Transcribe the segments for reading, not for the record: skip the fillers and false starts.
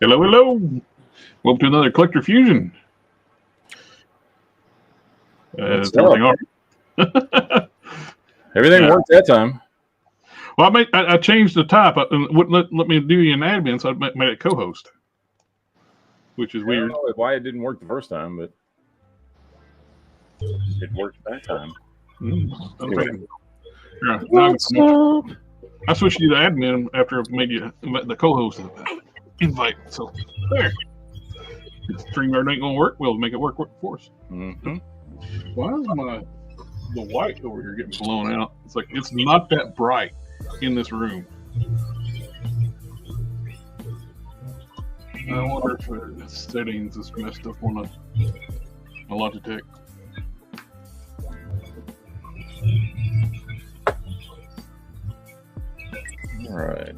Hello, hello. Welcome to another Collector Fusion. Is everything all right? Everything worked that time. Well, I changed the type. It wouldn't let me do you an admin, so I made it co-host, which is weird. I don't know why it didn't work the first time, but it worked that time. Anyway. I switched you to admin after I made you the co-host invite. So there. If StreamYard ain't gonna work, we'll make it work for us. Mm-hmm. Why is the white over here getting blown out? It's like it's not that bright in this room. I wonder if the settings is messed up on my Logitech. All right.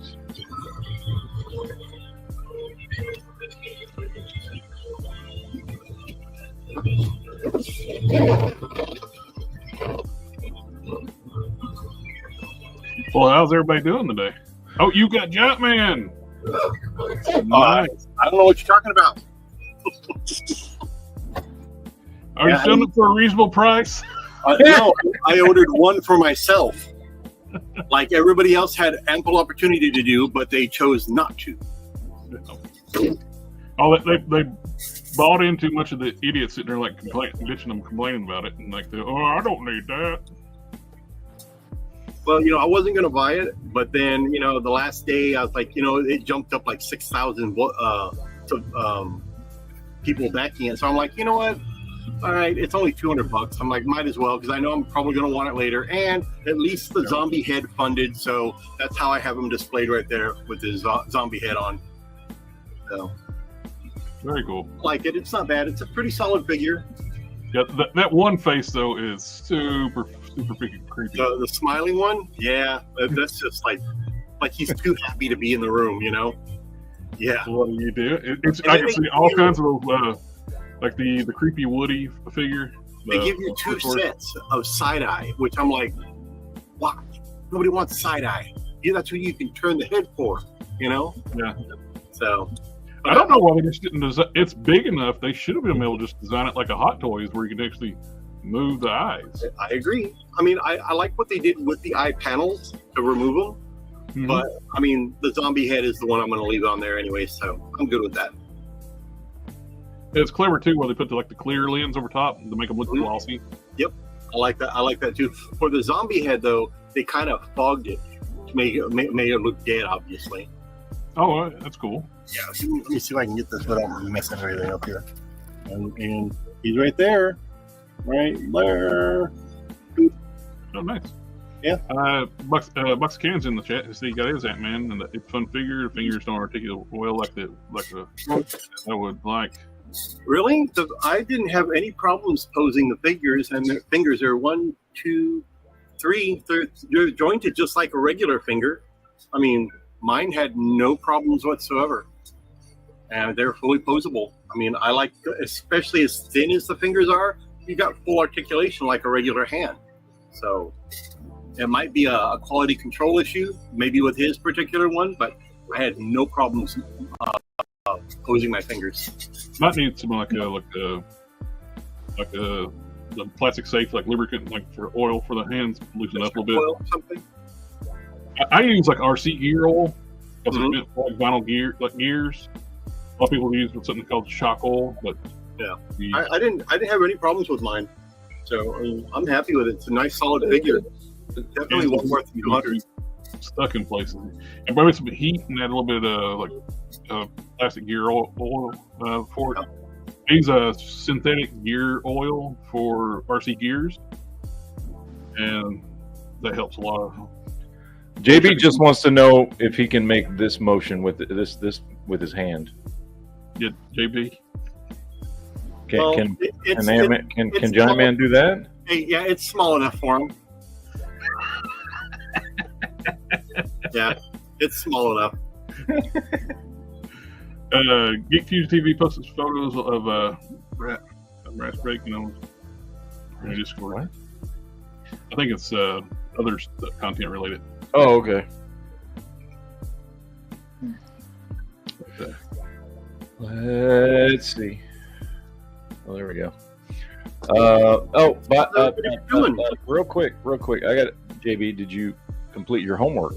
Well, how's everybody doing today? Oh, you got Jumpman. Nice. I don't know what you're talking about. Are you selling it for a reasonable price? No, I ordered one for myself. Like everybody else had ample opportunity to do, but they chose not to. Oh, they bought in too much of the idiots sitting there like complaining about it, and like, I don't need that. Well, I wasn't going to buy it, but then, the last day I was like, it jumped up like 6,000 people backing it. So I'm like, you know what? All right, it's only $200. I'm like, might as well, because I know I'm probably going to want it later. And at least the zombie head funded, so that's how I have him displayed right there with his zombie head on. So very cool. I like it. It's not bad. It's a pretty solid figure. Yeah, that one face though is super freaking creepy. The smiling one, yeah, that's just like he's too happy to be in the room, Yeah. What do you do? I can see all kinds of like the creepy Woody figure. They give you two sets of side eye, which I'm like, why? Nobody wants side eye. Yeah, that's what you can turn the head for, Yeah. So. I don't know why they just didn't design. It's big enough. They should have been able to just design it like a Hot Toys where you can actually move the eyes. I agree. I mean, I like what they did with the eye panels to remove them. Mm-hmm. But, I mean, the zombie head is the one I'm going to leave on there anyway, so I'm good with that. It's clever, too, where they put the clear lens over top to make them look glossy. Yep. I like that, too. For the zombie head, though, they kind of fogged it to make it look dead, obviously. Oh, that's cool. Yeah, let me see if I can get this without messing everything up here. And he's right there. Right there. Oh, nice. Yeah. Bucks Can's in the chat. See, he got his Ant-Man, and it's fun figure. Fingers don't articulate well like I would like. Really? I didn't have any problems posing the figures, and the fingers are 1, 2, 3. They're jointed just like a regular finger. I mean, mine had no problems whatsoever. And they're fully posable. I mean, I like, especially as thin as the fingers are, you got full articulation like a regular hand. So it might be a quality control issue, maybe with his particular one, but I had no problems posing my fingers. Might need some like the plastic safe, like lubricant, like for oil for the hands, loosen up a little bit. Oil or something? I use like RC gear oil, like vinyl gear, like gears. A lot of people use something called shock oil, but yeah, I didn't have any problems with mine, so I'm happy with it. It's a nice solid figure. It's definitely one worth $200. Stuck in places, and probably some heat and add a little bit of plastic gear oil for it. I use a synthetic gear oil for RC gears, and that helps a lot. JB just wants to know if he can make this motion with this with his hand. Yeah, JB. Can Giant Man do that? Yeah, it's small enough for him. Yeah, it's small enough. GeekFusionTV posted photos of rats breaking on Discord. What? I think it's other content related. Oh, okay. Let's see. Oh, there we go. Real quick. I got it. JB, did you complete your homework?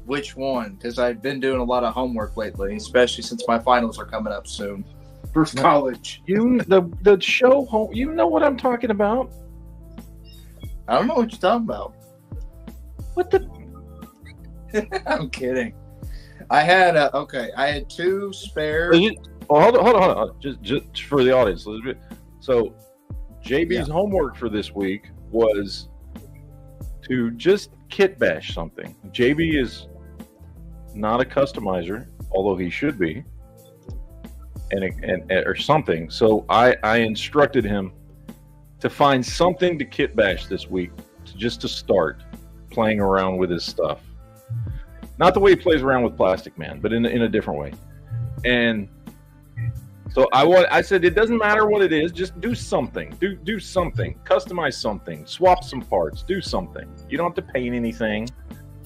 Which one? Because I've been doing a lot of homework lately, especially since my finals are coming up soon for college. The show home. You know what I'm talking about? I don't know what you're talking about. What the? I'm kidding. I had 2 spare. Hold on. Just for the audience. So, JB's homework for this week was to just kit bash something. JB is not a customizer, although he should be, and or something. So I instructed him to find something to kit bash this week, just to start playing around with his stuff. Not the way he plays around with Plastic Man, but in a different way. And so I said, it doesn't matter what it is, just do something. Do something. Customize something. Swap some parts. Do something. You don't have to paint anything.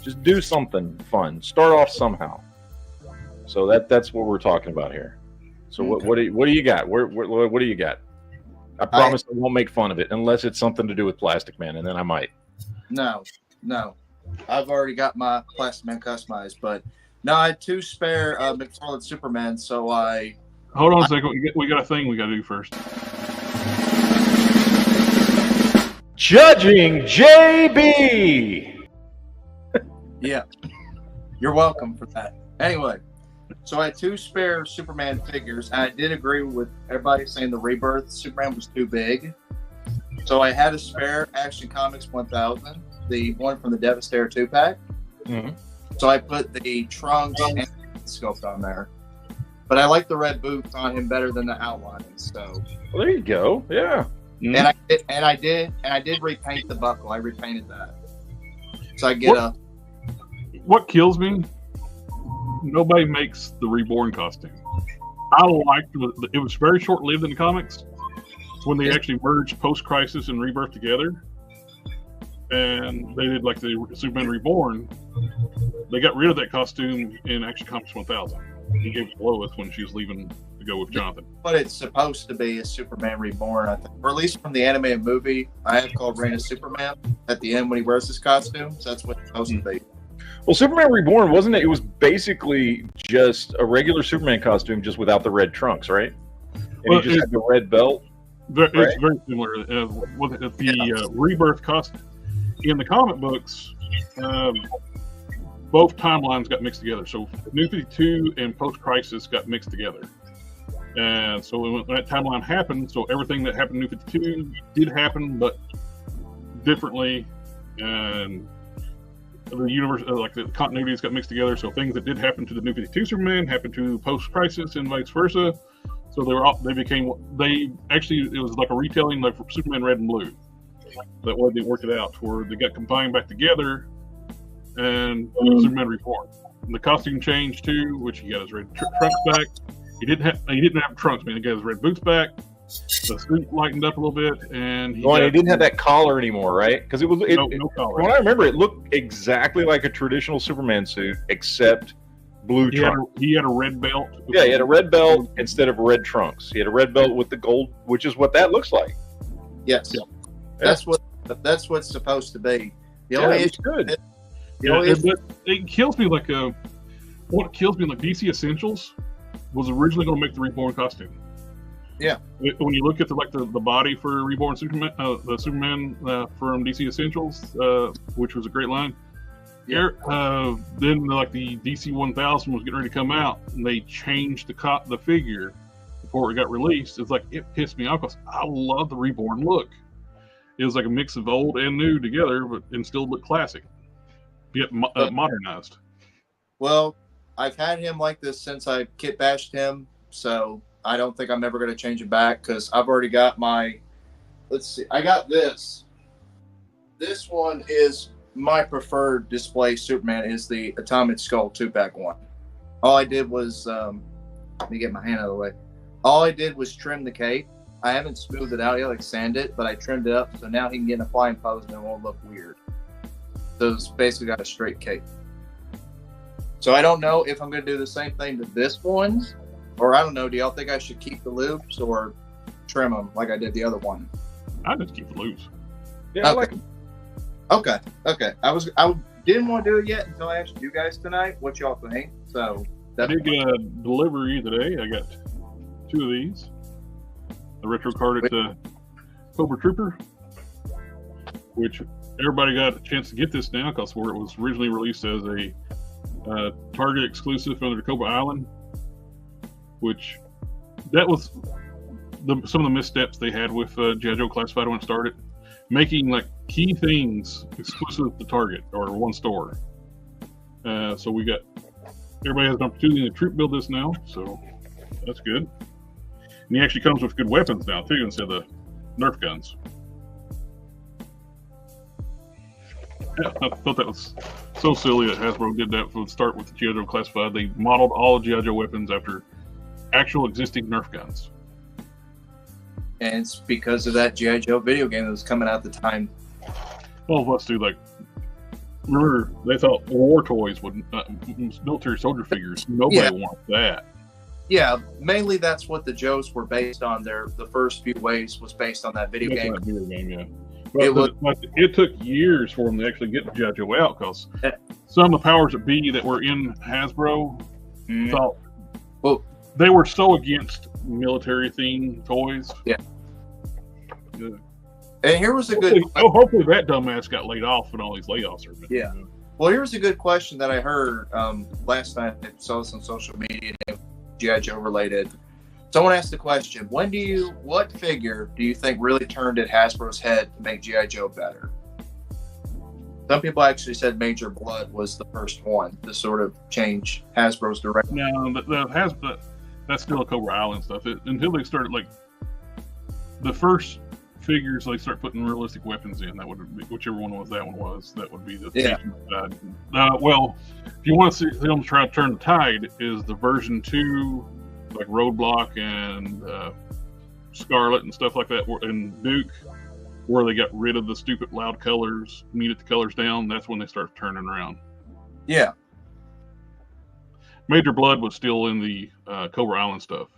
Just do something fun. Start off somehow. So that's what we're talking about here. So what do you got? What do you got? I promise I won't make fun of it unless it's something to do with Plastic Man, and then I might. No. I've already got my Plastic Man customized, but no, I had 2 spare McFarlane Superman, so I... Hold on a second. We got a thing we got to do first. Judging JB! Yeah. You're welcome for that. Anyway, so I had 2 spare Superman figures, and I did agree with everybody saying the Rebirth Superman was too big. So I had a spare Action Comics 1000, the one from the Devastator 2-pack. Mm-hmm. So I put the trunks and sculpt on there. But I like the red boots on him better than the outlining. So well, there you go. Yeah. Mm-hmm. And I did repaint the buckle. I repainted that. So I get What kills me? Nobody makes the Reborn costume. I liked it. Was very short lived in the comics when they actually merged Post Crisis and Rebirth together, and they did like the Superman Reborn. They got rid of that costume in Action Comics 1000. He gave it to Lois when she was leaving to go with Jonathan. But it's supposed to be a Superman Reborn, I think. Or at least from the animated movie, I have called Reign of Superman at the end when he wears his costume. So that's what it's supposed to be. Well, Superman Reborn, wasn't it? It was basically just a regular Superman costume, just without the red trunks, right? And he just had the red belt. It's very similar. With the Rebirth costume in the comic books, both timelines got mixed together. So New 52 and Post Crisis got mixed together. And so when that timeline happened, so everything that happened in New 52 did happen, but differently. And the universe, like the continuities got mixed together. So things that did happen to the New 52 Superman happened to Post Crisis and vice versa. So it was like a retelling like Superman Red and Blue. That way they worked it out where they got combined back together and Superman Reborn. And the costume changed too, which he got his red trunks back. He didn't have trunks, man. He got his red boots back. The suit lightened up a little bit, and he didn't have that collar anymore, right? Because no collar. When I remember, it looked exactly like a traditional Superman suit, except blue trunks. He had a red belt. Yeah, he had a red belt instead of red trunks. He had a red belt with the gold, which is what that looks like. Yes, that's what's supposed to be. The only issue, good. It kills me like what kills me like DC Essentials was originally going to make the Reborn costume. Yeah. When you look at the body for Reborn Superman, the Superman from DC Essentials, which was a great line. Yeah. Then like the DC 1000 was getting ready to come out, and they changed the figure before it got released. It's like it pissed me off because I love the Reborn look. It was like a mix of old and new together, and still look classic, yet modernized. Well, I've had him like this since I kit bashed him, so I don't think I'm ever going to change it back because I've already got my. Let's see, I got this. This one is my preferred display Superman. Is the Atomic Skull 2-pack one. All I did was let me get my hand out of the way. All I did was trim the cape. I haven't smoothed it out yet, like sand it, but I trimmed it up so now he can get in a flying pose and it won't look weird. So it's basically got a straight cape. So I don't know if I'm going to do the same thing to this one, or I don't know. Do y'all think I should keep the loops or trim them like I did the other one? I just keep the loops. Yeah, Okay. Okay. I didn't want to do it yet until I asked you guys tonight what y'all think. So I did get a delivery today. I got 2 of these. The retro card at Cobra Trooper, which everybody got a chance to get this now because where it was originally released as a Target exclusive under Cobra Island, which that was some of the missteps they had with G.I. Joe Classified when it started, making like key things exclusive to Target or one store. So we got everybody has an opportunity to troop build this now, so that's good. And he actually comes with good weapons now too, instead of the Nerf guns. Yeah, I thought that was so silly that Hasbro did that from the start with the G.I. Joe Classified. They modeled all G.I. Joe weapons after actual existing Nerf guns. And it's because of that G.I. Joe video game that was coming out at the time. Well, let's do like, remember, they thought war toys would, military soldier figures, nobody wants that. Yeah, mainly that's what the Joes were based on. The first few waves was based on that video game. That video game, yeah. But it took years for them to actually get the G.I. Joe out because some of the powers that be that were in Hasbro thought they were so against military themed toys. Yeah. And here was a good. Hopefully that dumbass got laid off when all these layoffs are. Yeah. Well, here's a good question that I heard last night. I saw this on social media, G.I. Joe related. Someone asked the question, what figure do you think really turned at Hasbro's head to make G.I. Joe better? Some people actually said Major Blood was the first one to sort of change Hasbro's direction. No, that's still a Cobra Island stuff. Until they started, like, the first figures, they start putting realistic weapons in. That would be, whichever one was that one was, that would be the side. Well, if you want to see them try to turn the tide, is the version 2, like Roadblock and Scarlet and stuff like that, and Duke, where they got rid of the stupid loud colors, muted the colors down. That's when they start turning around. Yeah. Major Blood was still in the Cobra Island stuff.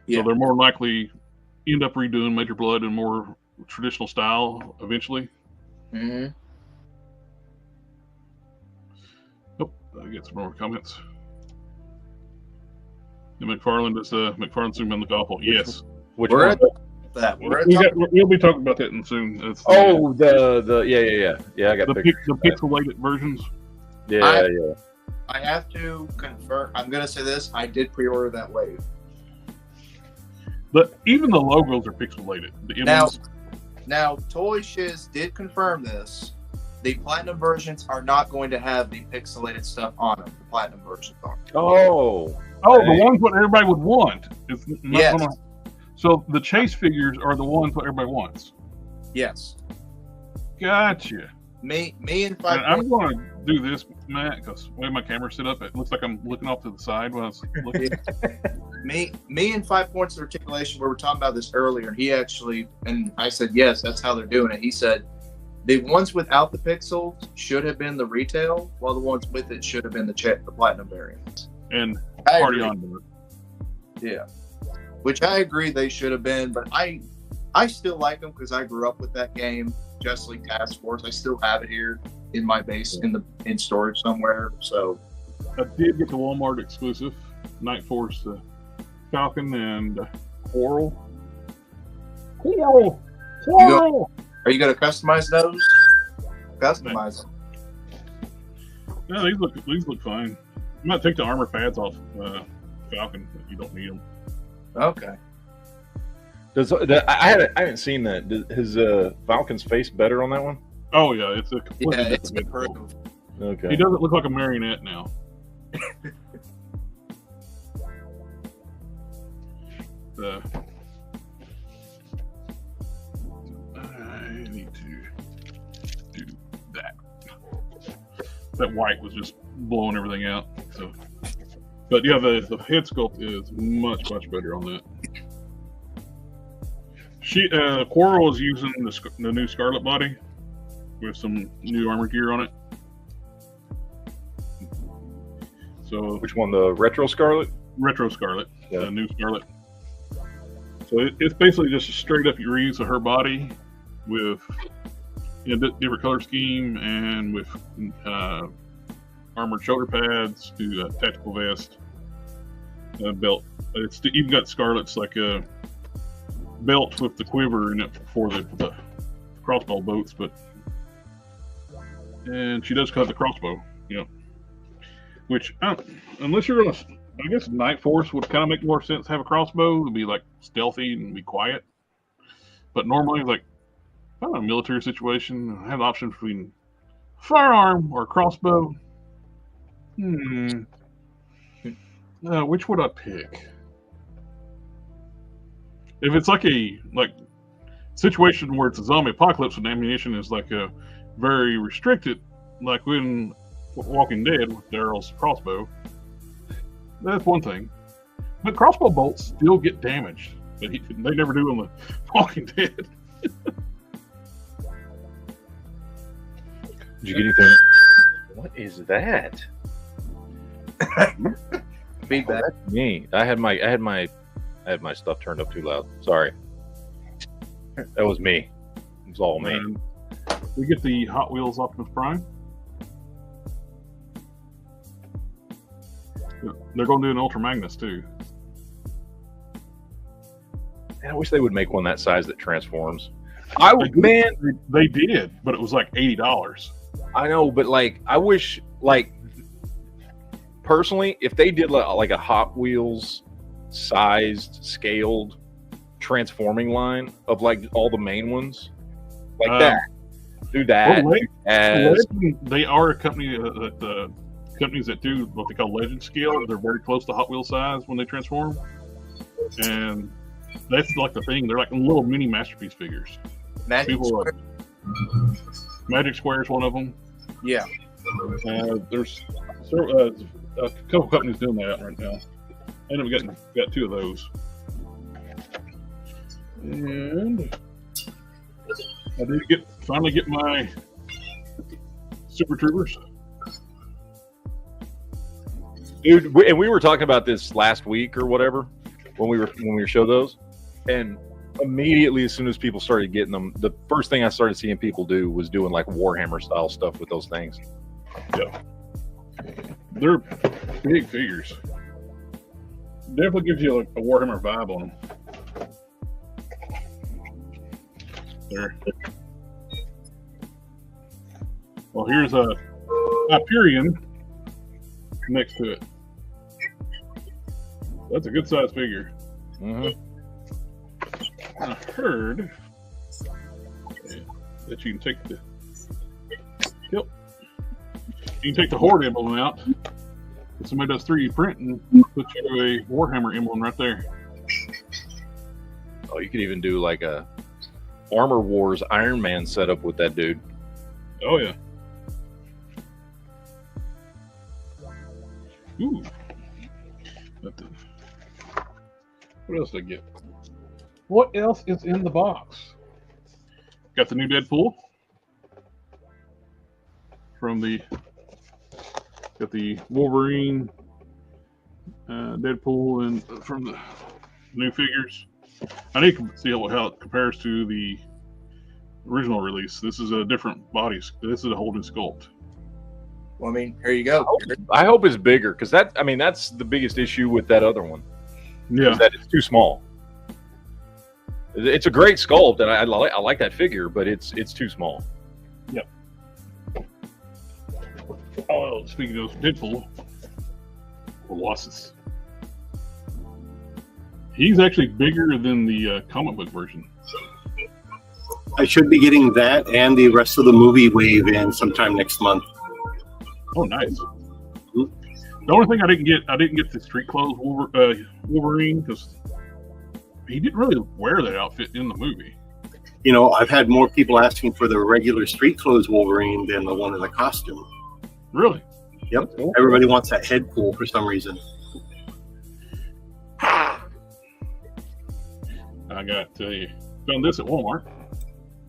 Yeah. So they're more likely end up redoing Major Blood in more traditional style eventually. Mm-hmm. Oh, I get some more comments. And McFarland is McFarland zoom in the golf ball. Yes. We'll be talking about that in soon. Yeah. I got the pixelated versions. Yeah. I have to confirm. I'm gonna say this. I did pre-order that wave. But even the logos are pixelated. Now, Toy Shiz did confirm this. The platinum versions are not going to have the pixelated stuff on them. The platinum versions are. The ones what everybody would want. It's not so the chase figures are the ones what everybody wants. Yes. Gotcha. Me and 5. I'm going to do this, Matt, because the way my camera's set up, it looks like I'm looking off to the side when I was looking. Me and 5 Points of Articulation, we were talking about this earlier, and he actually, and I said, yes, that's how they're doing it. He said, the ones without the pixels should have been the retail, while the ones with it should have been the platinum variants. And Party On board. Yeah. Which I agree they should have been, but I still like them because I grew up with that game, Justice League Task Force. I still have it here in my base in storage somewhere. So I did get the Walmart exclusive Night Force Falcon and Coral. Are you going to customize those? Customize them. No, these look fine. I might take the armor pads off Falcon if you don't need them. Okay. I haven't seen that. Is Falcon's face better on that one? Oh yeah, it's improved. Okay. He doesn't look like a marionette now. I need to do that. That white was just blowing everything out. So, but yeah, the head sculpt is much better on that. Quarrel is using the new Scarlet body with some new armor gear on it. So Which one? The Retro Scarlet? Retro Scarlet, Yeah. the new Scarlet. So it's basically just a straight up reuse of her body with different color scheme and with armored shoulder pads to tactical vest, belt. It's even got Scarlet's like a belt with the quiver in it for the crossbow bolts, and she does cut the crossbow, which unless you're gonna, I guess Night Force would kind of make more sense to have a crossbow to be like stealthy and be quiet. But normally, like if I'm in a military situation, I have the option between firearm or crossbow. Which would I pick? If it's like a situation where it's a zombie apocalypse and ammunition is like a very restricted, like when Walking Dead with Daryl's crossbow, that's one thing. But crossbow bolts still get damaged. They never do on the Walking Dead. Did you get anything? What is that? Feedback. That's me. I had my stuff turned up too loud. Sorry. That was me. It was all me. And we get the Hot Wheels Optimus Prime. They're going to do an Ultra Magnus too. Man, I wish they would make one that size that transforms. They did, but it was like $80. I know, but I wish, personally, if they did like a Hot Wheels sized, scaled transforming line of all the main ones, that. Do that. Legend, they are a company that the companies that do what they call Legend scale. They're very close to Hot Wheel size when they transform, and that's like the thing. They're like little mini masterpiece figures. Magic Square. Magic Square is one of them. Yeah. There's a couple companies doing that right now. I ended up got two of those. And I did finally get my Super Troopers. Dude, and we were talking about this last week or whatever when we showed those, and immediately as soon as people started getting them, the first thing I started seeing people do was doing like Warhammer style stuff with those things. Yeah, they're big figures. Definitely gives you like a Warhammer vibe on them. There. Well, here's a Hyperion next to it. That's a good size figure. Mm-hmm. I heard that you can take the Horde emblem out. If somebody does 3D print and put you a Warhammer emblem right there. Oh, you could even do like a Armor Wars Iron Man setup with that dude. Oh yeah. Ooh. What else did I get? What else is in the box? Got the new Deadpool. Got the Wolverine, Deadpool, and from the new figures. I need to see how it compares to the original release. This is a different body. This is a whole new sculpt. Well, I mean, here you go. I hope it's bigger because that's the biggest issue with that other one. Yeah, is that it's too small. It's a great sculpt, and I like that figure, but it's too small. Yep. Oh, speaking of Deadpool, Colossus. He's actually bigger than the comic book version. I should be getting that and the rest of the movie wave in sometime next month. Oh, nice. The only thing I didn't get the street clothes Wolverine because he didn't really wear that outfit in the movie. You know, I've had more people asking for the regular street clothes Wolverine than the one in the costume. Really? Yep. Cool. Everybody wants that head pull for some reason. I got found this at Walmart.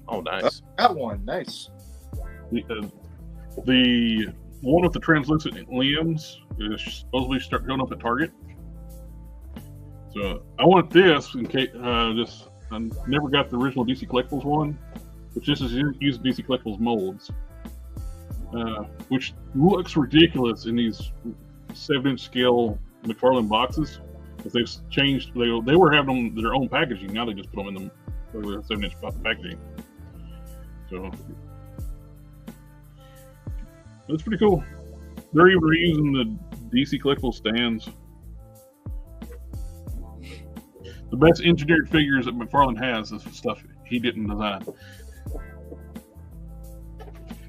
Oh, nice. Got one. Nice. The one with the translucent limbs It's supposedly start showing up at Target. So I want this in case. I never got the original DC Collectibles one, which this is used DC Collectibles molds, which looks ridiculous in these 7-inch scale McFarlane boxes. If they've changed, they were having their own packaging. Now they just put them in the regular 7-inch packaging. So that's pretty cool. They're even reusing the DC Collectibles stands. The best engineered figures that McFarlane has is stuff he didn't design.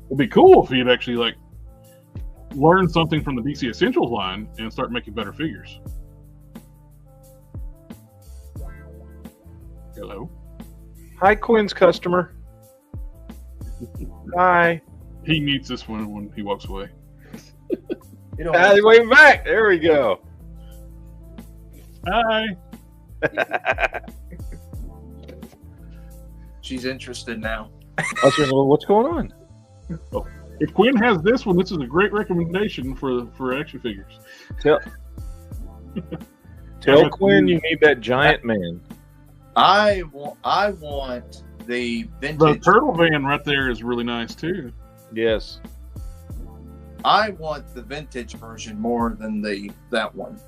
It'd be cool if he'd actually like learn something from the DC Essentials line and start making better figures. Hello. Hi, Quinn's customer. Hi. He meets this one when he walks away. Way back. There we go. Hi. She's interested now. What's going on? Oh, if Quinn has this one, this is a great recommendation for action figures. Tell Quinn you need that giant man. I want the vintage. The turtle van right there is really nice too. Yes. I want the vintage version more than that one.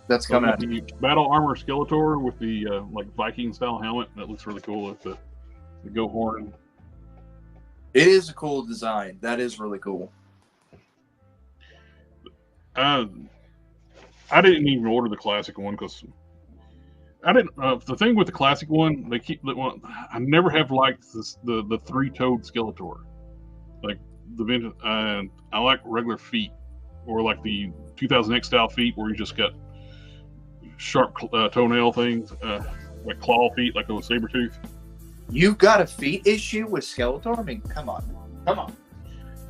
That's coming out. The battle armor Skeletor with the like Viking style helmet that looks really cool with the goat horn. It is a cool design. That is really cool. I didn't even order the classic one because I didn't. The thing with the classic one, they keep. Well, I never have liked the 3-toed Skeletor, like the vintage. I like regular feet, or like the 2000X style feet where you just got sharp toenail things, like claw feet, like those Sabretooth. You've got a feet issue with Skeletor? I mean, come on.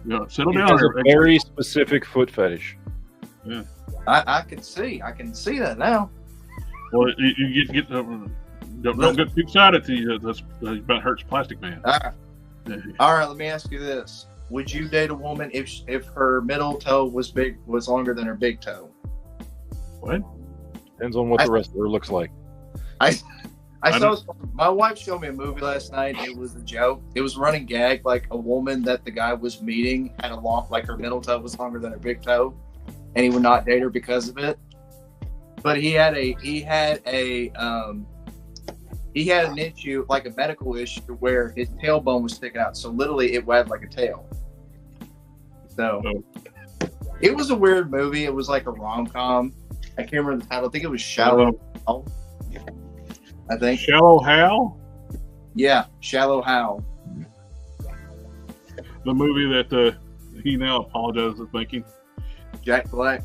Yeah, settle He down. has a very specific foot fetish. Yeah. I can see that now. Well, you get don't get too excited. That's about hurts Plastic Man. All right, let me ask you this: would you date a woman if her middle toe was longer than her big toe? What? Depends on what the rest of her looks like. I saw my wife showed me a movie last night. It was a joke. It was a running gag, like a woman that the guy was meeting had like her middle toe was longer than her big toe, and he would not date her because of it. But he had an issue, like a medical issue, where his tailbone was sticking out. So literally, it wagged like a tail. So it was a weird movie. It was like a rom-com. I can't remember the title. I think it was Shallow. I think Shallow Hal. Yeah, Shallow Hal. The movie that he now apologizes for making. Jack Black.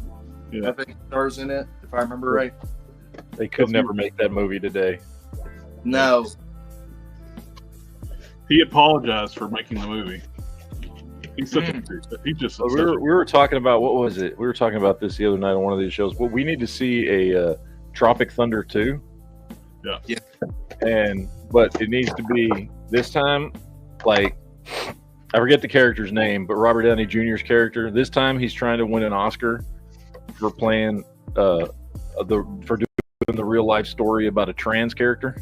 Yeah. I think stars in it, if I remember right. They could never make that movie today. No. He apologized for making the movie. He's such a he's just. We were talking about, what was it? We were talking about this the other night on one of these shows. Well, we need to see a Tropic Thunder 2. Yeah. But it needs to be this time, like, I forget the character's name, but Robert Downey Jr.'s character. This time he's trying to win an Oscar for playing for doing the real life story about a trans character.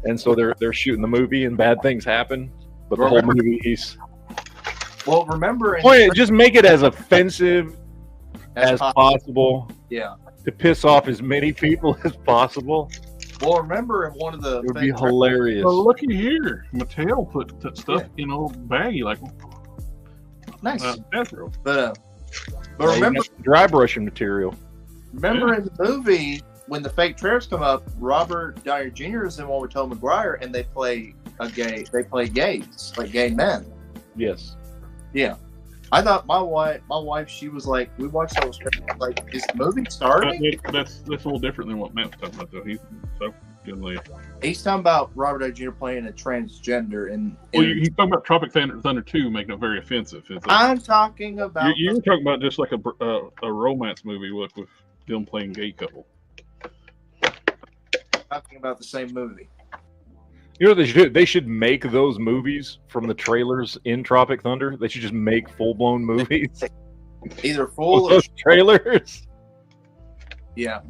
And so they're shooting the movie and bad things happen, but the whole movie he's. Well, remember, Just make it as offensive as possible. Yeah. To piss off as many people as possible. Well, remember in one of the. It would be hilarious. Well, looky here. Mattel put that stuff in a little baggie, like nice. Bathrobe. But remember, dry brushing material. Remember in the movie when the fake trailers come up, Robert Downey Jr. is in one with Tobey Maguire, and they play gays, like gay men. Yes. Yeah. I thought my wife, she was like, we watched those trailers, like, is the movie starting? That's a little different than what Matt's talking about, though. He's talking about Robert Downey Jr. playing a transgender, and he's talking about Tropic Thunder 2 making it very offensive. I'm talking about. You're talking about just like a romance movie with them playing gay couple. Talking about the same movie. You know what they should do? They should make those movies from the trailers in Tropic Thunder. They should just make full-blown movies. either full or those trailers. yeah.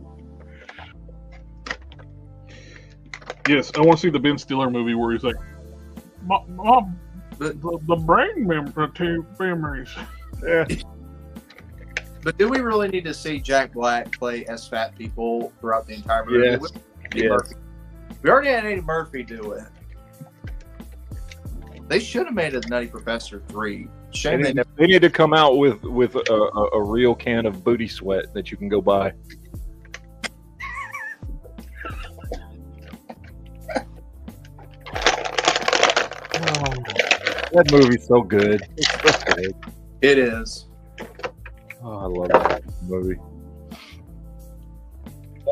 Yes, I want to see the Ben Stiller movie where he's like, the brain memories. Yeah. But do we really need to see Jack Black play as fat people throughout the entire movie? Yes. Yes. We already had Eddie Murphy do it. They should have made a Nutty Professor 3. Shame they never. They need to come out with a real can of booty sweat that you can go buy. That movie's so good. It's so good. It is. Oh, I love that movie.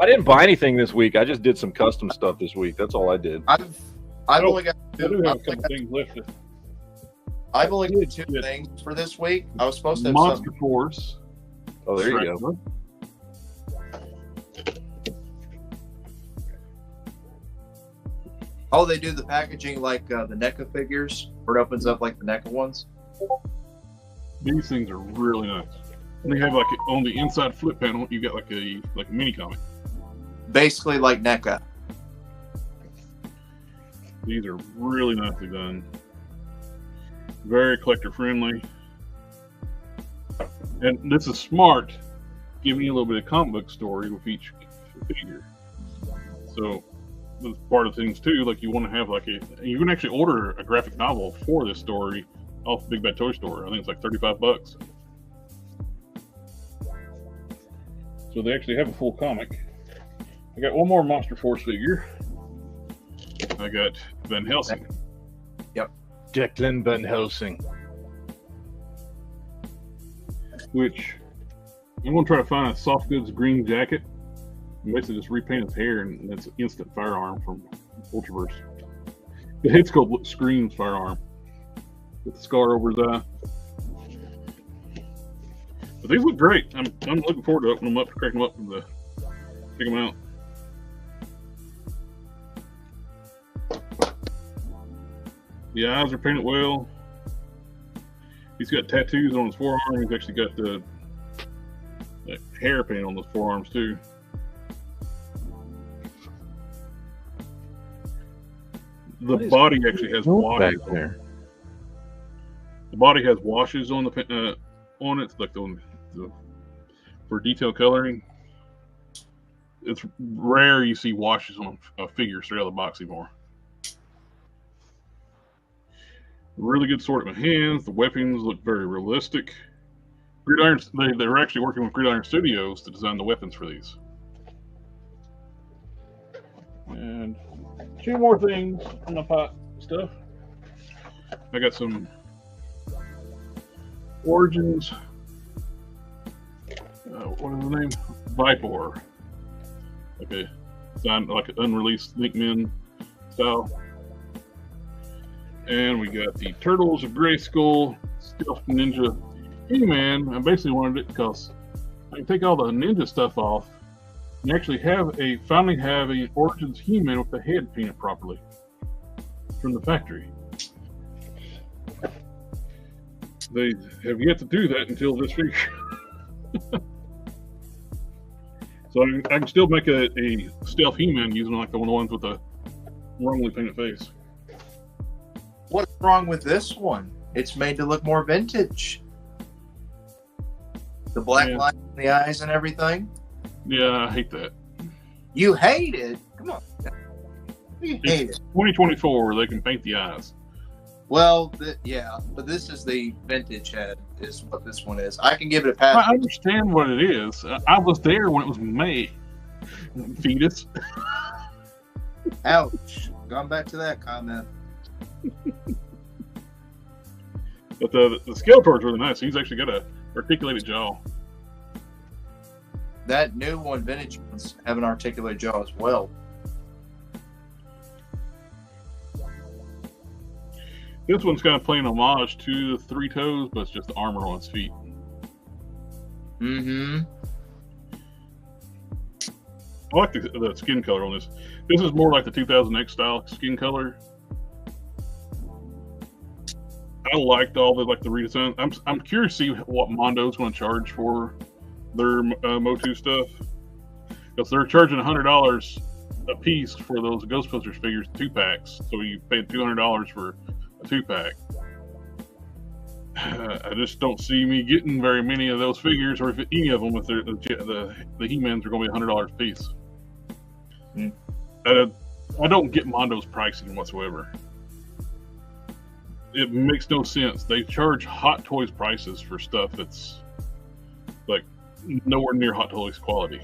I didn't buy anything this week. I just did some custom stuff this week. That's all I did. I've only got I do have a couple things left. I've only got 2 things for this week. I was supposed to have Monster something. Force. Oh, there you go. Oh, they do the packaging like the NECA figures, where it opens up like the NECA ones. These things are really nice. And they have like on the inside flip panel, you got like a mini comic. Basically like NECA. These are really nicely done. Very collector friendly. And this is smart, giving you a little bit of comic book story with each figure. So that's part of things too. Like you want to have you can actually order a graphic novel for this story off Big Bad Toy Store. I think it's like $35. So they actually have a full comic. I got one more Monster Force figure. I got Van Helsing. Yep. Declan Van Helsing. Which I'm going to try to find a soft goods green jacket. And basically just repaint his hair, and it's an instant firearm from Ultraverse. The head sculpt screams firearm. With the scar over his eye. But these look great. I'm looking forward to opening them up, cracking them up, and check them out. The eyes are painted well. He's got tattoos on his forearm. He's actually got the hair paint on those forearms too. The body actually has washes back there. The body has washes on the on it, like the for detail coloring. It's rare you see washes on a figure straight out of the box anymore. Really good assortment of hands. The weapons look very realistic. Gridiron, they're actually working with Gridiron Studios to design the weapons for these. And 2 more things on my pot stuff. I got some Origins. What is the name? Vipor. Okay, designed like an unreleased Linkmen style. And we got the Turtles of Grayskull Stealth Ninja He-Man. I basically wanted it because I can take all the ninja stuff off and actually finally have a Origins He-Man with the head painted properly from the factory. They have yet to do that until this figure. So I can still make a stealth He-Man using like one of the ones with the wrongly painted face. What's wrong with this one? It's made to look more vintage. The black line in the eyes and everything. Yeah, I hate that. You hate it? Come on. You hate it. 2024, they can paint the eyes. Well, yeah, but this is the vintage head, is what this one is. I can give it a pass. I understand what it is. I was there when it was made. Fetus. Ouch. Going back to that comment. But the Skeletor's really nice. He's actually got a articulated jaw. That new one, vintage ones, have an articulated jaw as well. This one's kind of playing homage to the Three Toes, but it's just the armor on its feet. Mm-hmm. I like the skin color on this. This is more like the 2000X style skin color. I liked all the redesign. I'm curious to see what Mondo's going to charge for their Motu stuff, because they're charging $100 a piece for those Ghostbusters figures 2-packs. So you paid $200 for a 2-pack. I just don't see me getting very many of those figures, or if any of them, if the He-Mans are going to be $100 a piece. I don't get Mondo's pricing whatsoever. It makes no sense. They charge Hot Toys prices for stuff that's like nowhere near Hot Toys quality.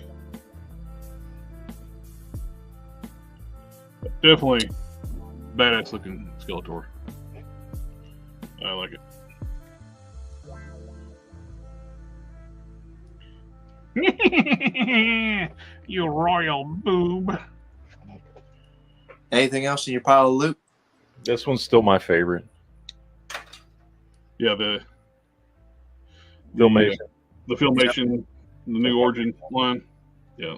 But definitely badass looking Skeletor. I like it. You royal boob. Anything else in your pile of loot? This one's still my favorite. Yeah, the Filmation. The Filmation, the new Origin line. Yeah.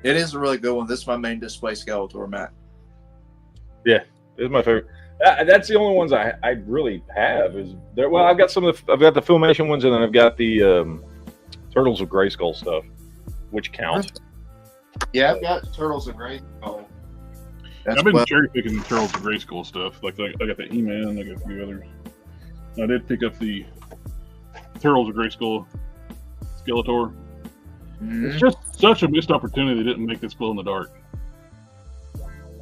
It is a really good one. This is my main display Skeletor, Matt. Yeah, it's my favorite. That's the only ones I really have. Is there? Well, I've got I've got the Filmation ones, and then I've got the Turtles of Grayskull stuff, which counts. Yeah, I've got Turtles of Grayskull. I've been cherry picking the Turtles of Grayskull stuff. Like I got the He-Man, I got a few others. I did pick up the Turtles of Grayskull Skeletor. It's just such a missed opportunity they didn't make this glow in the dark.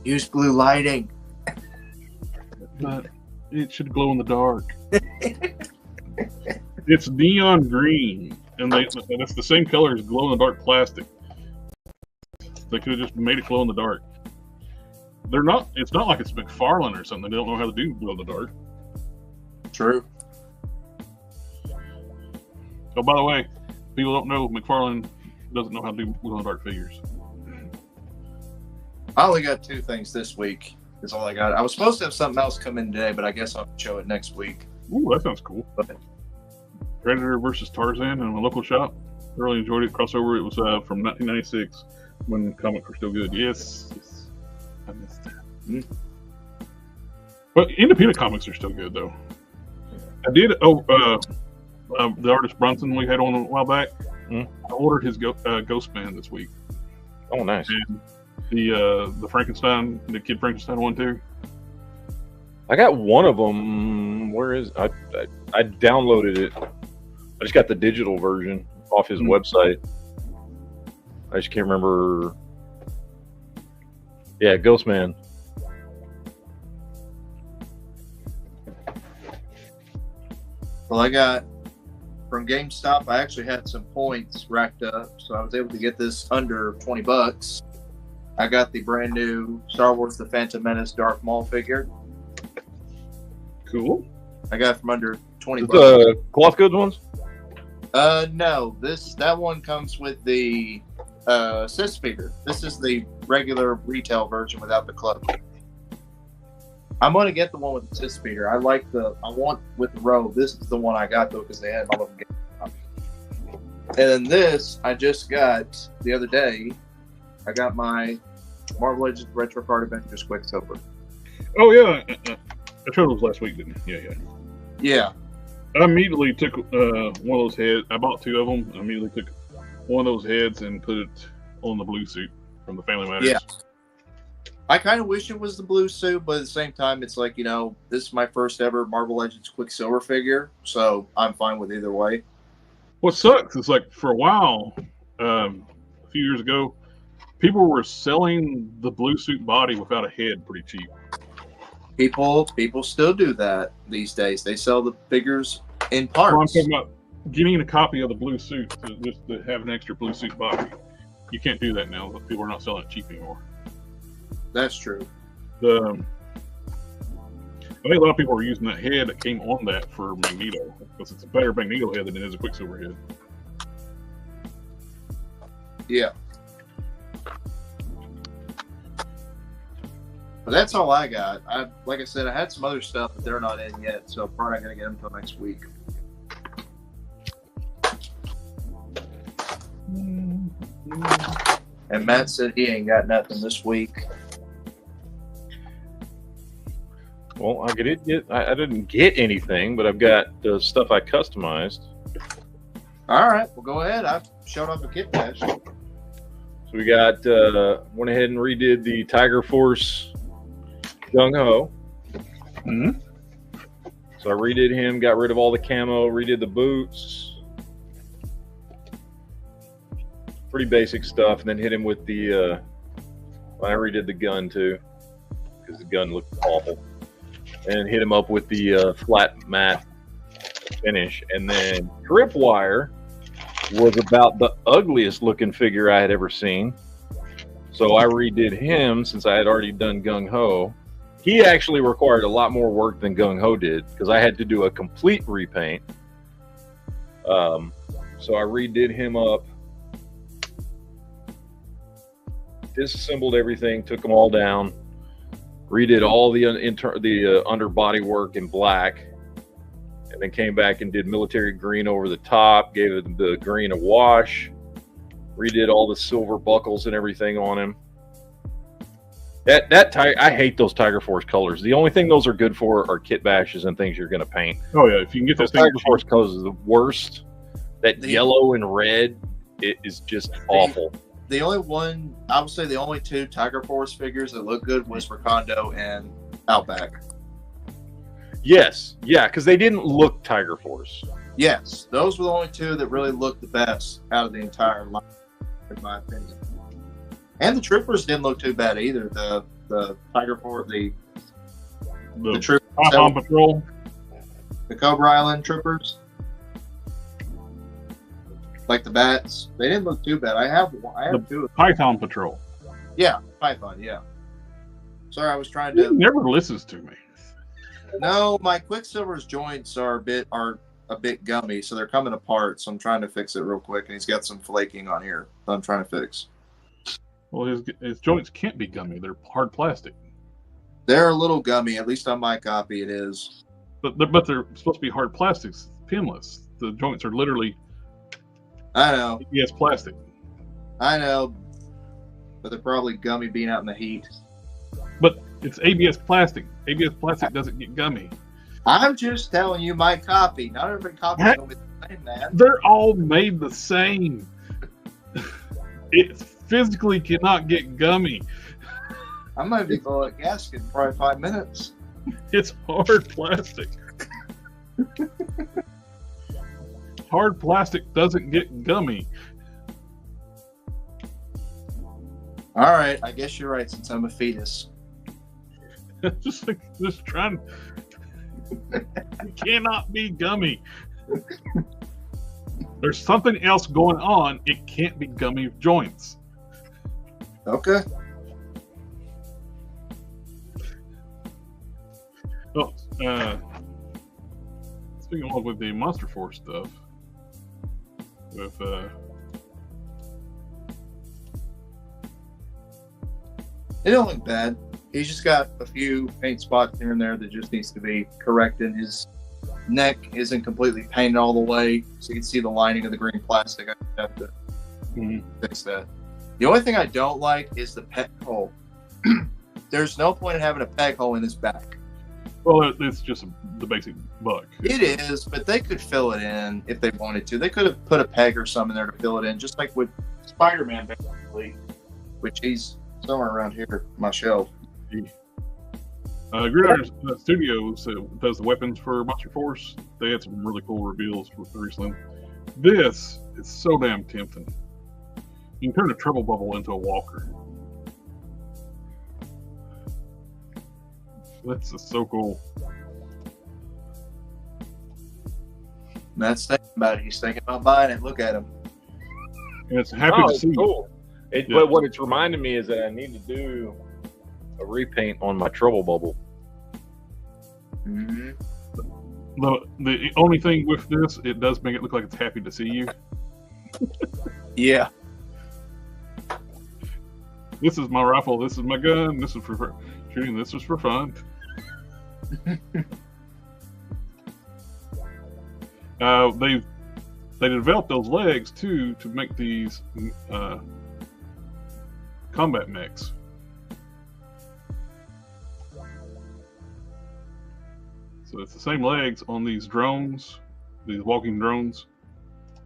Use blue lighting. But it should glow in the dark. It's neon green, and that's the same color as glow in the dark plastic. They could have just made it glow in the dark. They're not. It's not like it's McFarlane or something. They don't know how to do glow in the dark. True. Oh, by the way, people don't know McFarlane doesn't know how to do glow in the dark figures. I only got 2 things this week. That's all I got. I was supposed to have something else come in today, but I guess I'll show it next week. Ooh, that sounds cool. Predator versus Tarzan in a local shop. Really enjoyed it. Crossover. It was from 1996 when comics were still good. Yes. I missed that. But independent comics are still good, though. I did. The artist Brunson we had on a while back. I ordered his Ghost Man this week. Oh, nice. And the Frankenstein, the Kid Frankenstein one too. I got one of them. Where is I downloaded it. I just got the digital version off his website. I just can't remember. Yeah, Ghost Man. Well, I got from GameStop. I actually had some points racked up, so I was able to get this under $20. I got the brand new Star Wars: The Phantom Menace Darth Maul figure. Cool. I got it from under $20. The cloth goods ones? No. That one comes with the Sis figure. This is the regular retail version without the club. I'm gonna get the one with the Sis figure. I want with the robe. This is the one I got though because they had all of them. And then this I just got the other day. I got my Marvel Legends Retro Card Adventures Quicksilver. Oh yeah, I showed those last week, didn't I? Yeah. Yeah. I immediately took one of those heads. I bought 2 of them. I immediately took one of those heads and put it on the blue suit from the Family Matters. Yeah. I kind of wish it was the blue suit, but at the same time, it's like, this is my first ever Marvel Legends Quicksilver figure, so I'm fine with either way. What sucks is like for a while, a few years ago, people were selling the blue suit body without a head pretty cheap. People still do that these days. They sell the figures in parts. So I'm talking about getting a copy of the blue suit just to have an extra blue suit body. You can't do that now. People are not selling it cheap anymore. That's true. I think a lot of people are using that head that came on that for Magneto because it's a better Magneto head than it is a Quicksilver head. Yeah. But that's all I got. Like I said, I had some other stuff, but they're not in yet, so I'm probably not going to get them until next week. And Matt said he ain't got nothing this week. Well, I didn't get anything, but I've got the stuff I customized. All right, well, go ahead. I've shown up a kit bash. So we got went ahead and redid the Tiger Force Gung Ho. Mm-hmm. So I redid him, got rid of all the camo, redid the boots. Pretty basic stuff, and then hit him with the. I redid the gun too, because the gun looked awful, and hit him up with the flat matte finish, and then Tripwire was about the ugliest looking figure I had ever seen. So I redid him since I had already done Gung Ho. He actually required a lot more work than Gung Ho did because I had to do a complete repaint. So I redid him up, disassembled everything, took them all down, redid all the underbody work in black, and then came back and did military green over the top, gave it the green a wash, redid all the silver buckles and everything on him. I hate those Tiger Force colors. The only thing those are good for are kit bashes and things you're going to paint. Oh yeah, if you can get Those those Tiger Force colors are the worst. That yellow and red, it is just awful. The only one, I would say the only two Tiger Force figures that look good was Recondo and Outback. Yes, yeah, because they didn't look Tiger Force. Yes, those were the only two that really looked the best out of the entire line, in my opinion. And the Troopers didn't look too bad either. The Tiger Force, the Troopers, Python Patrol, the Cobra Island Troopers, like the bats, they didn't look too bad. I have two of them. Python Patrol. Yeah, Python. Yeah. Sorry, I was trying He to. never listens to me. No, my Quicksilver's joints are a bit gummy, so they're coming apart. So I'm trying to fix it real quick, and he's got some flaking on here that I'm trying to fix. Well, his joints can't be gummy; they're hard plastic. They're a little gummy, at least on my copy. It is. But they're supposed to be hard plastics, pinless. The joints are literally. I know. Yes, plastic. I know, but they're probably gummy being out in the heat. But it's ABS plastic. ABS plastic doesn't get gummy. I'm just telling you my copy. Not every copy is going to be the same, man. They're all made the same. It physically cannot get gummy. I might be full of gasket in probably 5 minutes. It's hard plastic. Hard plastic doesn't get gummy. All right, I guess you're right since I'm a fetus. just trying. It cannot be gummy. There's something else going on. It can't be gummy joints. Okay. Oh, speaking of with the Monster Force stuff, with it don't look bad. He's just got a few paint spots here and there that just needs to be corrected. His neck isn't completely painted all the way, so you can see the lining of the green plastic. I have to fix that. The only thing I don't like is the peg hole. There's no point in having a peg hole in his back. Well, it's just the basic buck. It is, but they could fill it in if they wanted to. They could have put a peg or something there to fill it in, just like with Spider-Man, basically, which he's somewhere around here on my shelf. Gridiron Studios does the weapons for Monster Force. They had some really cool reveals recently. This is so damn tempting. You can turn a Trouble Bubble into a walker. This is so cool. Matt's thinking about it. He's thinking about buying it. Look at him. And it's happy to see. Cool. But what it's reminding me is that I need to do a repaint on my Trouble Bubble. Mm-hmm. The only thing with this, it does make it look like it's happy to see you. Yeah. This is my rifle. This is my gun. This is for shooting. This is for fun. They developed those legs too to make these combat mechs. So it's the same legs on these drones, these walking drones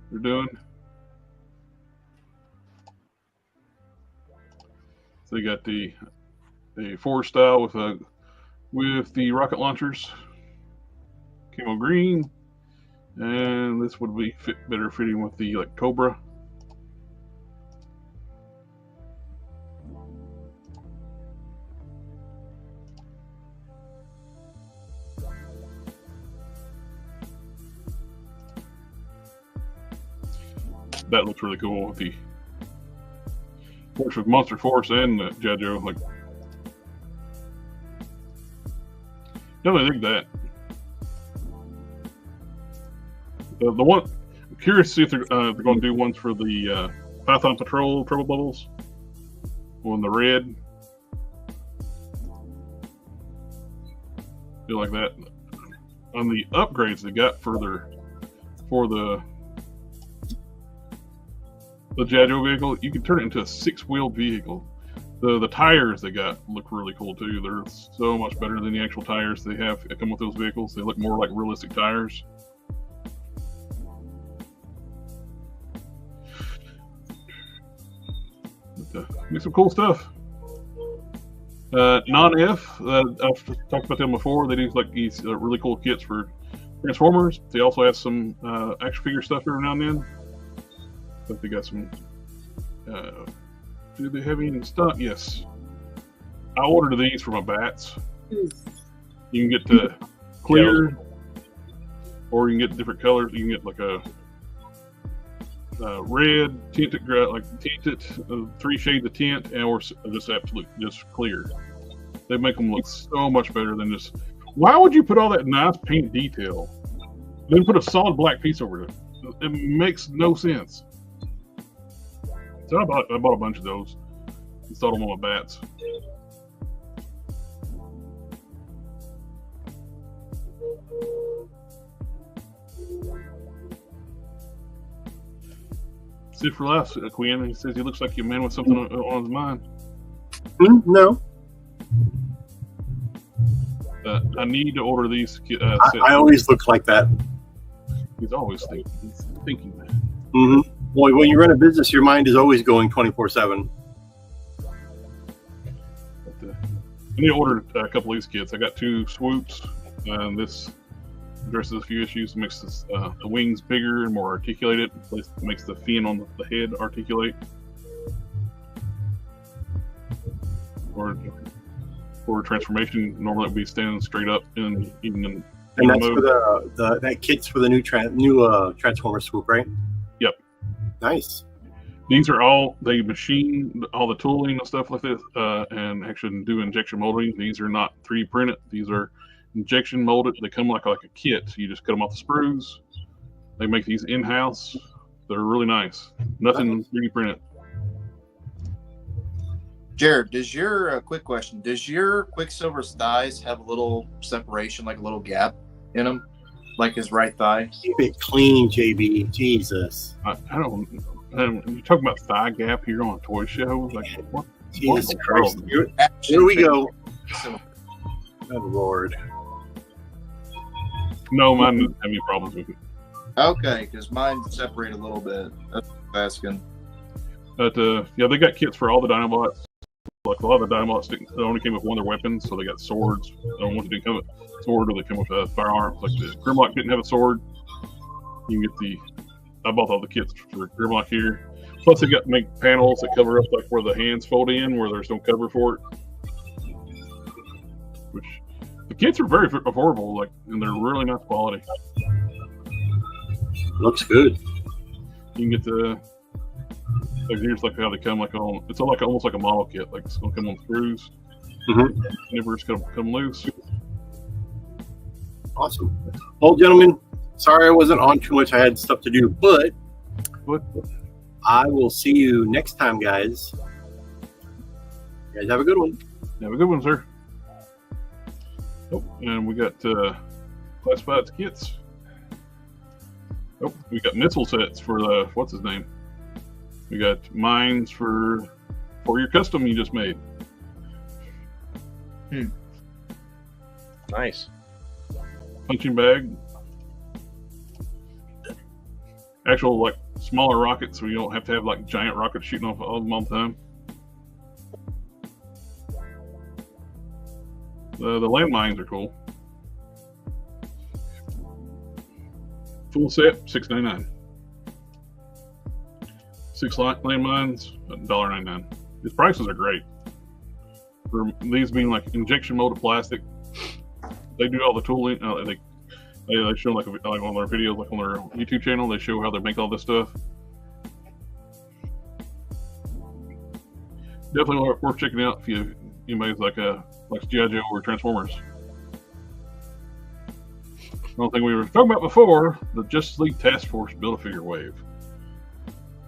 they're doing. So they got the forward style with the rocket launchers, camo green, and this would be better fitting with the like Cobra. That looks really cool with the works with Monster Force and G.I. Joe. Like, definitely think that. The one, I'm curious to see if they're going to do ones for the Python Patrol Trouble Bubbles on the red. Feel like that. On the upgrades they got for the G.I. Joe vehicle, you can turn it into a 6-wheeled vehicle. The tires they got look really cool too. They're so much better than the actual tires they have that come with those vehicles. They look more like realistic tires. Make some cool stuff. Non-F, I've talked about them before. They do like these really cool kits for Transformers. They also have some action figure stuff every now and then. But they got some. Do they have any in stock? Yes. I ordered these for my bats. You can get the clear, or you can get different colors. You can get like a red, tinted, like tinted, 3 shades of tint, or just absolute, just clear. They make them look so much better than just. Why would you put all that nice paint detail, then put a solid black piece over it? It makes no sense. So I bought a bunch of those. Installed them on my bats. That's it for life, Quinn. He says he looks like a man with something on his mind. No. I need to order these. I always look like that. He's always thinking. He's thinking that. Mm-hmm. Boy, when you run a business, your mind is always going 24/7. I need to order a couple of these kits. I got 2 swoops, and this addresses a few issues. Makes this, the wings bigger and more articulated. Makes the fin on the head articulate. For transformation, normally it would be standing straight up, and even in. And that's mode. For that kit's for the new Transformer swoop, right? Yep. Nice. These are all, they machine all the tooling and stuff like this, and actually do injection molding. These are not 3D printed. These are injection molded. They come like a kit. You just cut them off the sprues. They make these in-house. They're really nice. Nothing 3D printed. Jared, quick question, does your Quicksilver's thighs have a little separation, like a little gap in them, like his right thigh? Keep it clean, JB. Jesus. I don't. You're talking about thigh gap here on a toy show? Like, what? Jesus Christ. Here we go. Oh, Lord. No, mine doesn't have any problems with it. Okay, because mine separate a little bit. That's what I'm asking. But, yeah, they got kits for all the Dinobots. Like, a lot of the Dinobots only came with one of their weapons, so they got swords. Ones didn't come with a sword, or they come with firearms. Like, the Grimlock didn't have a sword. You can get I bought all the kits for Grimlock here. Plus, they got make panels that cover up like where the hands fold in, where there's no cover for it. Which the kits are very affordable, like, and they're really nice quality. Looks good. You can get like here's like how they come like on. It's like almost like a model kit, like it's gonna come on screws. Mm-hmm. Never it's gonna come loose. Awesome. Well, gentlemen, sorry I wasn't on too much. I had stuff to do, but I will see you next time, guys. You guys have a good one. Have a good one, sir. Oh, and we got classified kits. Oh, we got missile sets for the what's his name. We got mines for your custom you just made. Nice. punching bag. Actual like smaller rockets, so you don't have to have like giant rockets shooting off all the time. The landmines are cool. Full set, $6.99. 6 landmines, $1.99. These prices are great. For these being like injection molded plastic, they do all the tooling. They show like on their videos, like on their YouTube channel, they show how they make all this stuff. Definitely worth checking out if anybody's like G.I. Joe or Transformers. One thing we were talking about before, the Justice League Task Force Build-A-Figure Wave.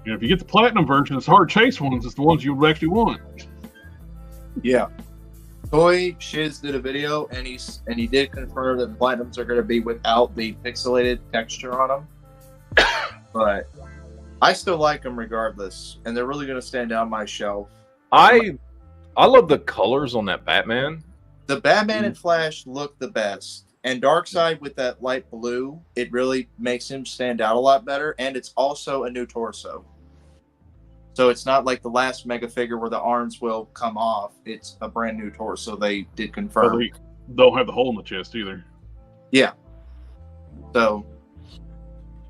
And if you get the platinum version, it's hard chase ones. It's the ones you would actually want. Yeah. Toy Shiz did a video, and he did confirm that the platinums are going to be without the pixelated texture on them. But I still like them regardless, and they're really going to stand out on my shelf. I love the colors on that Batman. The Batman and Flash look the best. And Darkseid with that light blue, it really makes him stand out a lot better. And it's also a new torso. So it's not like the last Mega figure where the arms will come off. It's a brand new torso. They did confirm. They don't have the hole in the chest either. Yeah. So,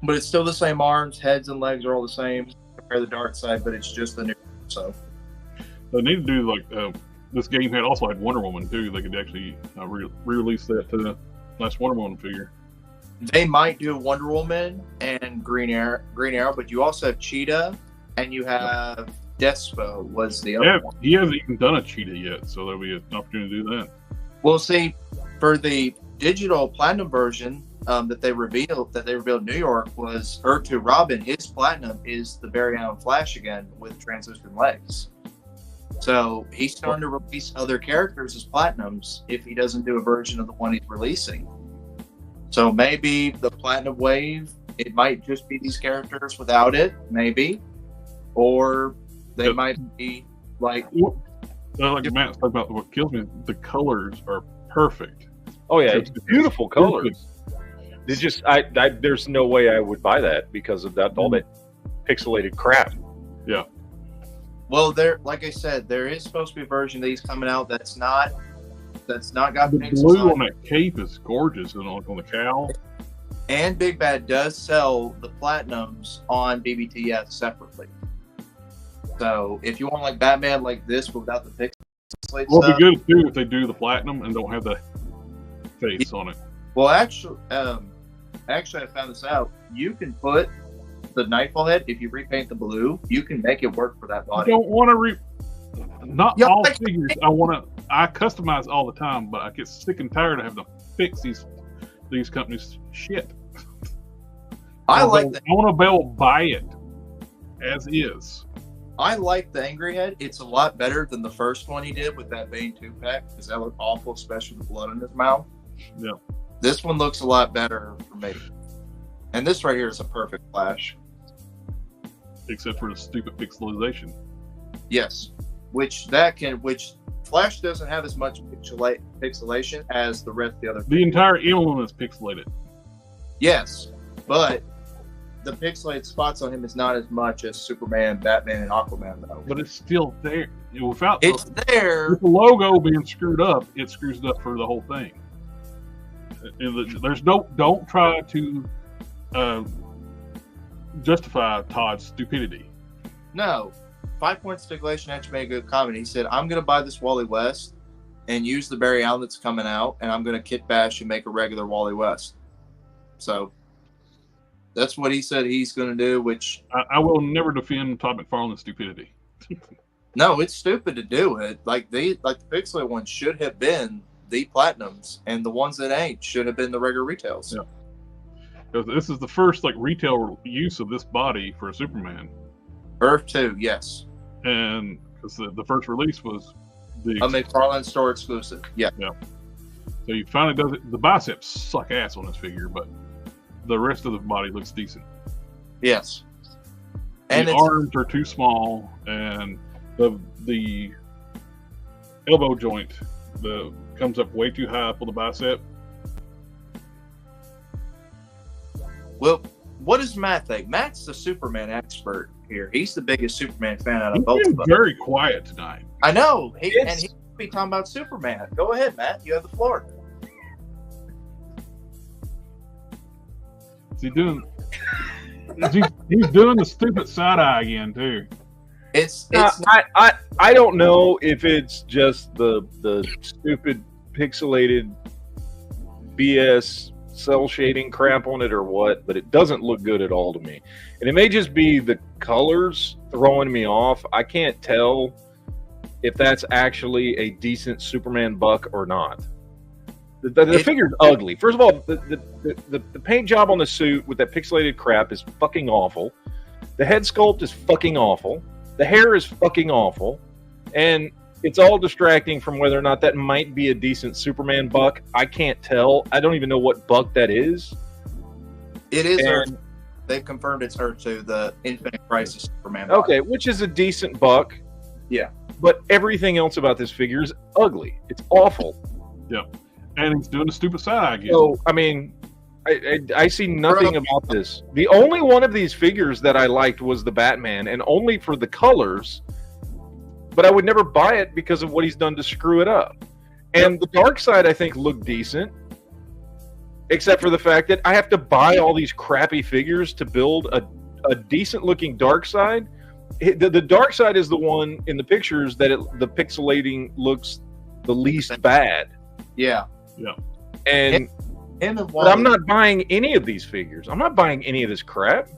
but it's still the same arms. Heads and legs are all the same. Compare the Darkseid, but it's just the new torso. They need to do like this game also had Wonder Woman too. They could actually re-release that to the last Wonder Woman figure. They might do Wonder Woman and Green Arrow, but you also have Cheetah, and you have Despo was the other one. He hasn't even done a Cheetah yet, so there'll be an opportunity to do that. Well, see, for the digital platinum version that they revealed in New York was Earth 2 Robin. His platinum is the Barry Allen Flash again with translucent legs. So he's starting to release other characters as platinums if he doesn't do a version of the one he's releasing. So maybe the platinum wave, it might just be these characters without it, maybe. Or they might be like Matt's talking about, what kills me, the colors are perfect. Oh yeah, it's beautiful colors. It's just there's no way I would buy that because of that all that pixelated crap. Yeah. Well, like I said, there is supposed to be a version that he's coming out that's not got the pixels blue on on that cape is gorgeous, and on the cowl. And Big Bad does sell the platinums on BBTS separately. So if you want like Batman like this without the pixelated Well, stuff, it'd be good too if they do the platinum and don't have the face on it. well, actually, I found this out. You can put the Nightfall head, if you repaint the blue, you can make it work for that I body. don't want to not all figures. I customize all the time, but I get sick and tired of having to fix these companies' shit. I want to be able to buy it as is. I like the Angry Head. It's a lot better than the first one he did with that Bane 2-pack because that looked awful, especially with blood in his mouth. Yeah. This one looks a lot better for me. And this right here is a perfect Flash. Except for the stupid pixelization. Yes. Which Flash doesn't have as much pixelation as the rest of the other. The entire emblem is pixelated. Yes. But the pixelated spots on him is not as much as Superman, Batman, and Aquaman, though. But it's still there. Without it's there. With the logo being screwed up, it screws it up for the whole thing. There's don't try to justify Todd's stupidity. No. 5 Point Stipulation actually made a good comment. He said, I'm going to buy this Wally West and use the Barry Allen that's coming out, and I'm going to kit bash and make a regular Wally West. So that's what he said he's going to do, which... I will never defend Todd McFarlane's stupidity. No, it's stupid to do it. Like the pixelated ones should have been the platinums, and the ones that ain't should have been the regular retails. Yeah. Because this is the first retail use of this body for a Superman. Earth 2, yes. And because the first release was the McFarlane store exclusive. Yeah. Yeah. So he finally does it. The biceps suck ass on this figure, but the rest of the body looks decent. Yes. And the arms are too small, and the elbow joint comes up way too high up on the bicep. Well, what does Matt think? Matt's the Superman expert here. He's the biggest Superman fan out of both He's of us. very quiet tonight. I know. He'll be talking about Superman. Go ahead, Matt. You have the floor. Is he doing? He's doing the stupid side eye again too. I don't know if it's just the stupid pixelated BS cell shading crap on it or what, but it doesn't look good at all to me. And it may just be the colors throwing me off. I can't tell if that's actually a decent Superman buck or not. The figure's ugly. First of all, the paint job on the suit with that pixelated crap is fucking awful. The head sculpt is fucking awful. The hair is fucking awful. And it's all distracting from whether or not that might be a decent Superman buck. I can't tell. I don't even know what buck that is. It is Earth. They've confirmed it's Earth 2, the Infinite Crisis Superman buck. Okay, which is a decent buck. Yeah. But everything else about this figure is ugly. It's awful. Yep. And he's doing the stupid side eye again. So, I mean, I see nothing about this. The only one of these figures that I liked was the Batman, and only for the colors. But I would never buy it because of what he's done to screw it up. And the Dark Side, I think, looked decent, except for the fact that I have to buy all these crappy figures to build a decent-looking Dark Side. The Dark Side is the one in the pictures that the pixelating looks the least bad. Yeah. Yeah. And but I'm not buying any of these figures. I'm not buying any of this crap.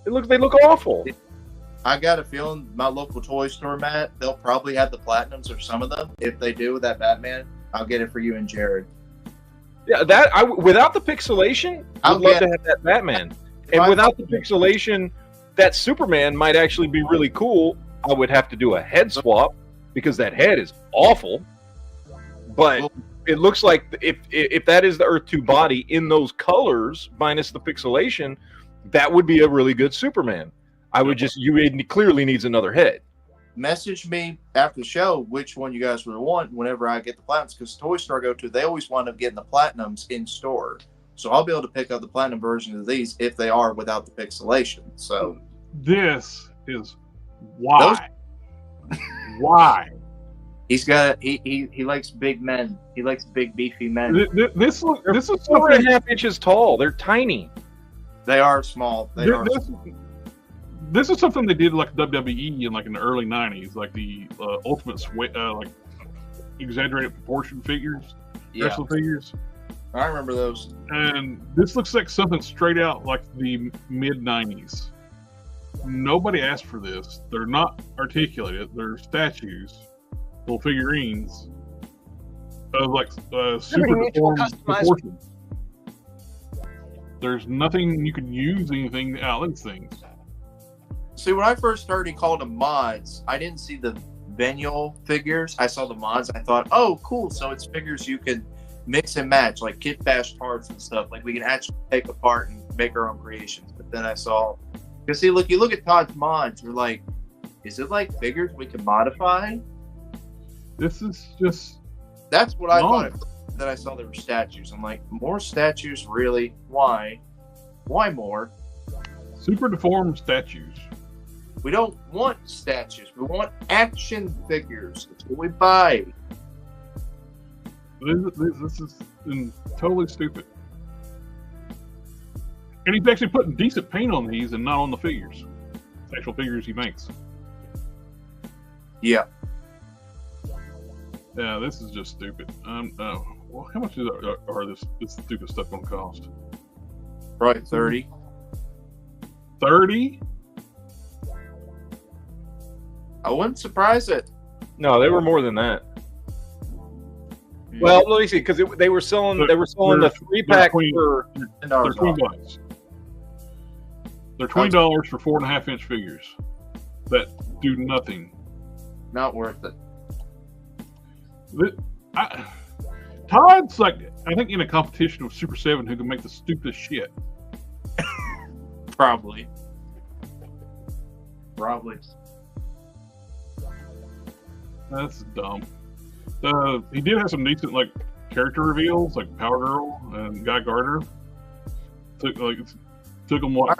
They look awful. I got a feeling my local toy store, Matt, they'll probably have the platinums or some of them. If they do with that Batman, I'll get it for you and Jared. Yeah, without the pixelation, I'd love to have that Batman. And without the pixelation, that Superman might actually be really cool. I would have to do a head swap because that head is awful. But it looks like if that is the Earth 2 body in those colors minus the pixelation, that would be a really good Superman. It clearly needs another head. Message me after the show which one you guys would want whenever I get the platinums, because Toy Store I go to, they always wind up getting the platinums in store. So I'll be able to pick up the platinum version of these if they are without the pixelation. So this is why. Why? He's got he likes big men. He likes big beefy men. This is 4.5 inches tall. They're tiny. They are small. This is something they did like WWE in the early '90s, like the Ultimate like exaggerated proportion figures, wrestling figures. I remember those. And this looks like something straight out like the mid '90s. Nobody asked for this. They're not articulated. They're statues, little figurines of super deformed proportions. There's nothing you can use anything out of these things. See, when I first started calling them mods, I didn't see the Venule figures. I saw the mods. I thought, oh, cool. So it's figures you can mix and match, like kit bash parts and stuff. Like we can actually take apart and make our own creations. But then I saw, because see, look, you look at Todd's mods, you're like, is it like figures we can modify? This is just. That's what I thought. Then I saw there were statues. I'm like, more statues, really? Why? Why more? Super deformed statues. We don't want statues. We want action figures. That's what we buy. This is totally stupid. And he's actually putting decent paint on these and not on the figures. The actual figures he makes. Yeah. Yeah, this is just stupid. Well, how much are this stupid stuff going to cost? Probably 30. 30? I wouldn't surprise it. No, they were more than that. Well, let me see, because they were selling the 3-pack for they're $20. They're $20 for 4.5-inch figures that do nothing. Not worth it. Todd's I think in a competition with Super 7 who can make the stupidest shit. Probably. That's dumb. He did have some decent character reveals, like Power Girl and Guy Gardner. Took them what?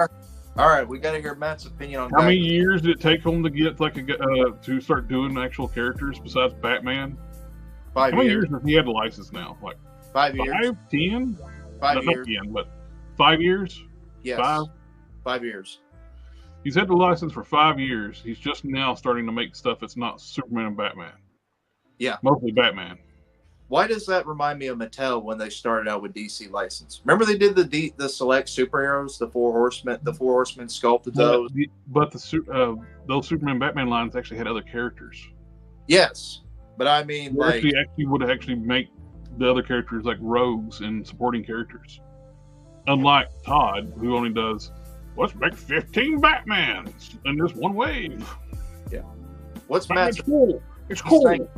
All right, we got to hear Matt's opinion on How many years did it take them to get to start doing actual characters besides Batman? 5 How many years. years has he had the license now? Like 5 years. 5, 10? 5 Not years. 10, but 5 years? Yes. 5? 5 years. He's had the license for 5 years. He's just now starting to make stuff that's not Superman and Batman. Yeah. Mostly Batman. Why does that remind me of Mattel when they started out with DC license? Remember they did the select superheroes, the four horsemen sculpted those. But those Superman Batman lines actually had other characters. Yes, but I mean, They like, actually would actually make the other characters like rogues and supporting characters. Unlike Todd, who only does, let's make 15 Batmans in this one wave. Yeah. What's Batman's Matt's? cool. It's cool.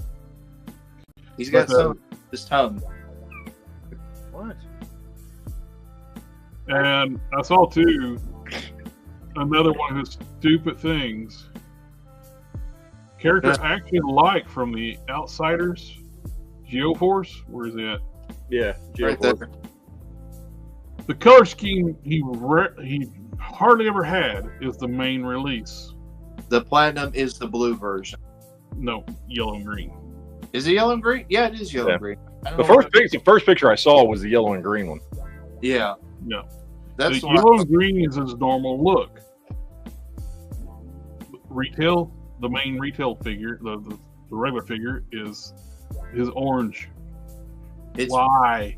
He's got some in his tongue. What? And I saw too another one of his stupid things. Character I actually like from the Outsiders, Geoforce. Where is it at? Yeah, Right there. The color scheme he hardly ever had is the main release. The platinum is the blue version. No, yellow and green. Is it yellow and green? Yeah, it is yellow Yeah. and green. I don't The know the first picture I saw was the yellow and green one. Yeah, No, that's the the one. yellow and green is his normal look. Retail, the main retail figure, the regular figure is orange. It's Why?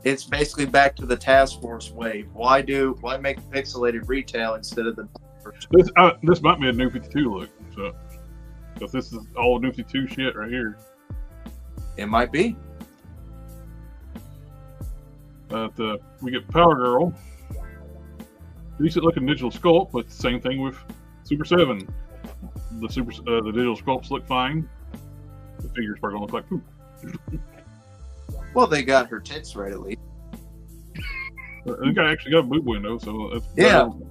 it's basically back to the Task Force wave. Why make pixelated retail instead of the This might be a New 52 look, so because this is all New 52 shit right here. It might be. But we get Power Girl, decent looking digital sculpt, but same thing with Super 7. The digital sculpts look fine. The figure's probably gonna look like poop. Well, they got her tits right at least. They actually got a boob window, so that's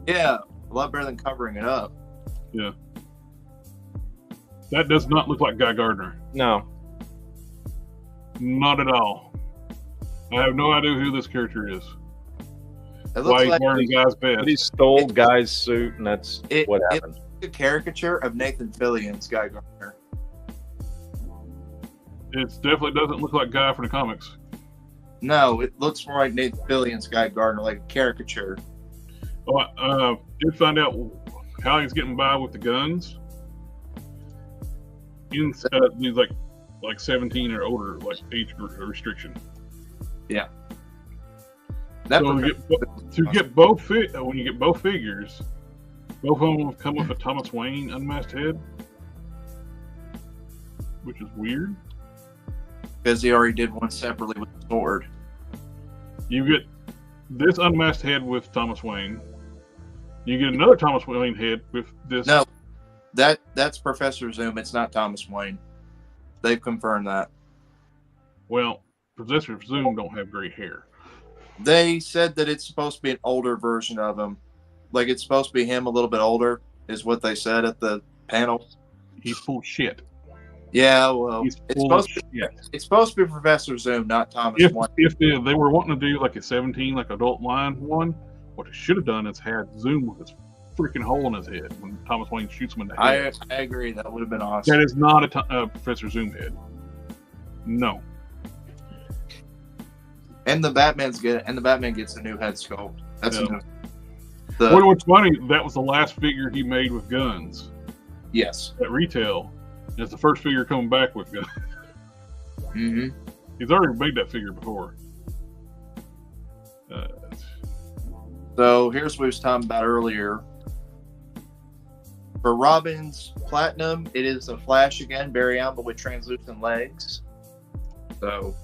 Yeah, a lot better than covering it up. yeah. That does not look like Guy Gardner. No. Not at all. I have no idea who this character is. It Why looks he's like wearing Guy's But bed. he stole Guy's suit, and that's what happened. a caricature of Nathan Fillion's Guy Gardner. It definitely doesn't look like Guy from the comics. No, it looks more like Nathan Fillion's Guy Gardner, like a caricature. Well, did find out how he's getting by with the guns. He's like 17 or older, like age restriction. Yeah. That So to get both when you get both figures, both of them come with a Thomas Wayne unmasked head, which is weird. because he already did one separately with the sword. You get this unmasked head with Thomas Wayne. You get another Thomas Wayne head with this. No, that's Professor Zoom. It's not Thomas Wayne. They've confirmed that. Well, Professor Zoom don't have gray hair. They said that it's supposed to be an older version of him. Like, it's supposed to be him a little bit older, is what they said at the panel. He's full of shit. Yeah, well, He's it's full of supposed, shit. it's supposed to be Professor Zoom, not Thomas If Wayne. they were wanting to do like a 17, like adult line one, what they should have done is had Zoom with this freaking hole in his head when Thomas Wayne shoots him in the head. I agree. That would have been awesome. That is not a Professor Zoom head. No. And the Batman gets a new head sculpt. That's Yeah. a new. What's funny, that was the last figure he made with guns Yes. at retail. It's the first figure coming back with guns. Mm-hmm. He's already made that figure before. So here's what we was talking about earlier. For Robin's Platinum, it is the Flash again, Barry Allen, but with translucent legs. So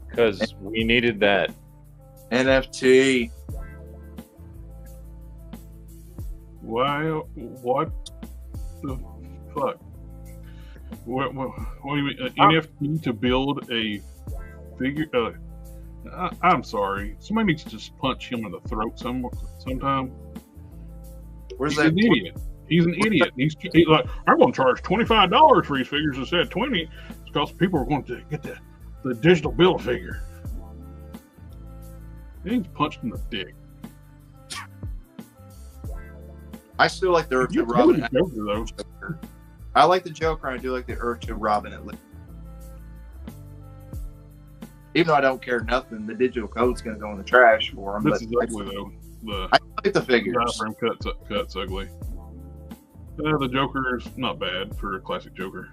Because we needed that. NFT. Why? What the fuck? What do you mean? NFT to build a figure? I'm sorry. Somebody needs to just punch him in the throat sometime. Where's He's that? an idiot. He's an idiot. He's like, I'm going to charge $25 for these figures instead of $20 because people are going to get the digital build figure. He's punched in the dick. I still like the Earth You 2 Robin. the Joker, though. I like the Joker. I do like the Earth 2 Robin at least. Even though I don't care nothing, the digital code's going to go in the trash for him. This is ugly, though. I like the figures. The diaphragm cut's ugly. The Joker's not bad for a classic Joker.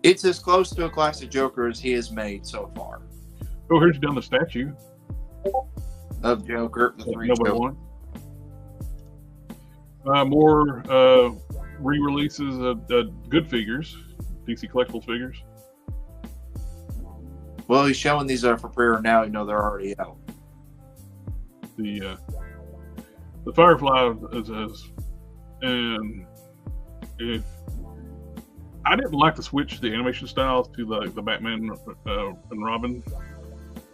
It's as close to a classic Joker as he has made so far. Oh, here's done the statue Of Joker, the three nobody Joker. won. More re-releases of good figures, DC Collectibles figures. Well, he's showing these are for pre-order now. You know they're already out. The Firefly is and if I didn't like to switch the animation styles to the Batman and Robin.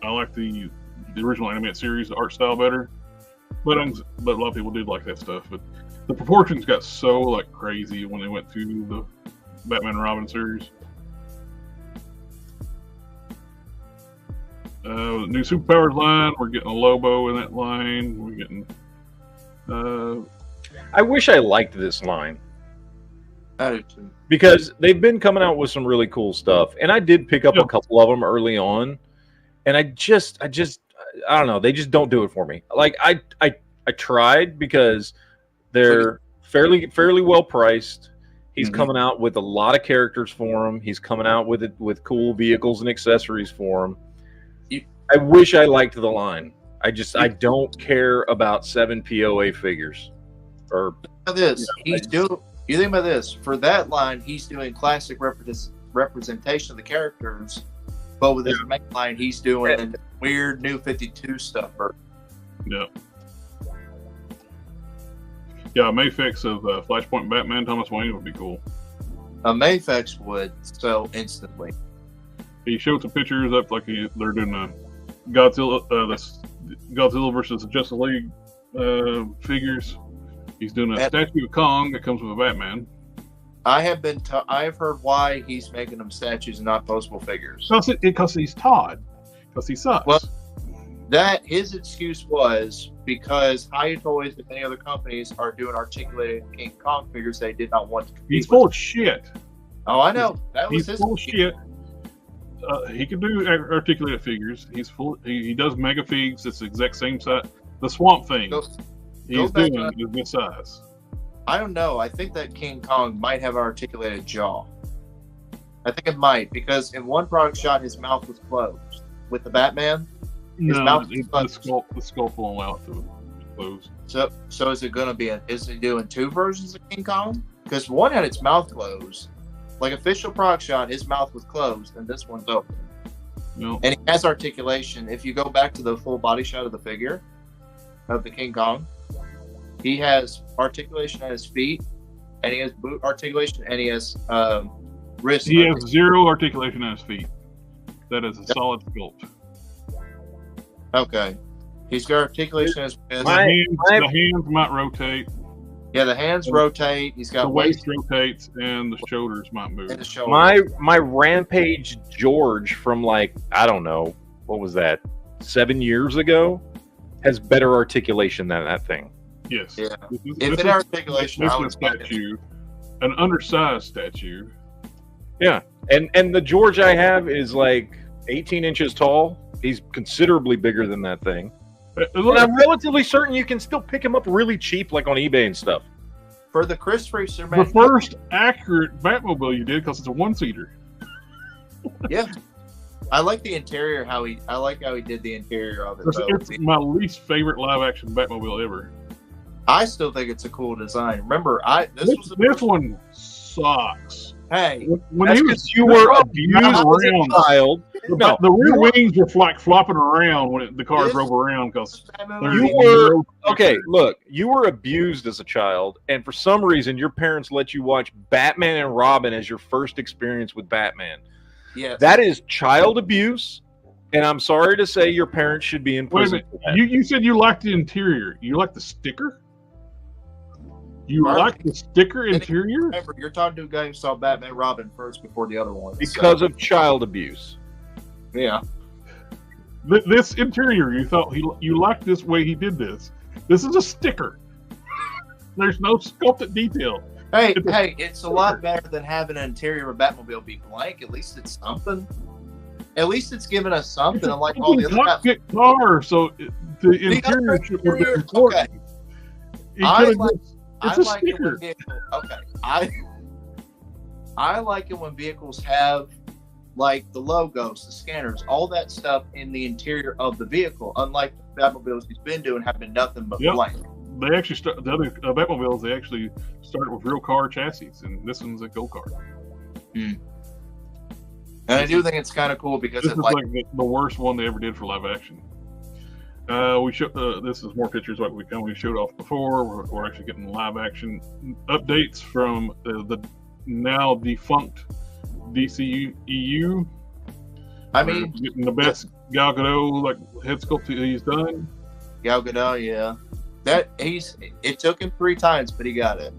I like the original animated series art style better, but a lot of people did like that stuff. But the proportions got so like crazy when they went to the Batman and Robin series. New superpowers line. We're getting a Lobo in that line. We're getting. I wish I liked this line I do too. because they've been coming out with some really cool stuff, and I did pick up a couple of them early on, and I don't know, they just don't do it for me. Like I tried because they're fairly well priced. He's coming out with a lot of characters for him. He's coming out with cool vehicles and accessories for him. I wish I liked the line. I don't care about 7 POA figures. Or This he's doing. You think about this for that line, he's doing classic representation of the characters, but with his main line, he's doing weird New 52 stuff. Yeah. Yeah, Mayfix of Flashpoint Batman Thomas Wayne would be cool. A Mayfix would sell instantly. He showed some pictures up like they're doing a Godzilla, Godzilla versus the Justice League figures. He's doing a statue of Kong that comes with a Batman. I have heard why he's making them statues and not posable figures. Because he's Todd. Because he sucks. Well, that his excuse was because Hiya Toys and many other companies are doing articulated King Kong figures they did not want to compete He's full with. of shit. Oh, I know. That was He's his full of shit. He can do articulated figures. He does mega figs. It's the exact same size. The Swamp Thing he's doing is this size. I don't know. I think that King Kong might have an articulated jaw. I think it might because in one product shot his mouth was closed. With the Batman, his mouth was closed. The sculpt won't allow it to close. So is it going to be? Is he doing 2 versions of King Kong? Because one had its mouth closed. Like official product shot, his mouth was closed, and this one's open. No. And he has articulation. If you go back to the full body shot of the figure of the King Kong, he has articulation at his feet, and he has boot articulation, and he has wrist. He has 0 articulation at his feet. That is a solid sculpt. Okay. He's got articulation at his wrist. The hands might rotate. Yeah, the hands rotate. He's got The waist rotates, and the shoulders might move. and the shoulder. my Rampage George from like, I don't know, what was that, 7 years ago, has better articulation than that thing. Yes. Yeah. This If it had articulation, this I is a would buy it. statue, an undersized statue. Yeah, and the George I have is like 18 inches tall. He's considerably bigger than that thing. And I'm relatively certain you can still pick him up really cheap, like on eBay and stuff. For the Christopher The first accurate Batmobile you did, because it's a 1-seater. Yeah. I like the interior, I like how he did the interior of it. Though. It's my least favorite live action Batmobile ever. I still think it's a cool design. Remember, This one sucks. Hey, When That's he because was you were abused as around, a child. No, the rear wings were like flopping around when the car This- drove around because You were okay. Look, you were abused as a child, and for some reason, your parents let you watch Batman and Robin as your first experience with Batman. yeah, That is child abuse, and I'm sorry to say your parents should be in Wait a prison. minute. for that. You said you liked the interior. You like the sticker? You Pardon? like the sticker interior? remember, you're talking to a guy who saw Batman Robin first before the other one. Because of child abuse. yeah, This interior, you thought you liked this way he did this. This is a sticker. There's no sculpted detail. Hey, it's a lot better than having an interior of a Batmobile be blank. At least it's something. At least it's giving us something. Unlike all the other cockpit car, so the interior should be important. Okay. It's a like it when sticker. I like it when vehicles have like the logos, the scanners, all that stuff in the interior of the vehicle. Unlike the Batmobiles he's been doing, have been nothing but blank. They actually the other Batmobiles. They actually started with real car chassis, and this one's a go kart. And I do think it's kind of cool because this it's is like the worst one they ever did for live action. We show this is more pictures like we showed off before. We're actually getting live action updates from the now defunct DCEU. I mean, getting the best Gal Gadot like head sculpt he's done. Gal Gadot, yeah. It took him 3 times, but he got it.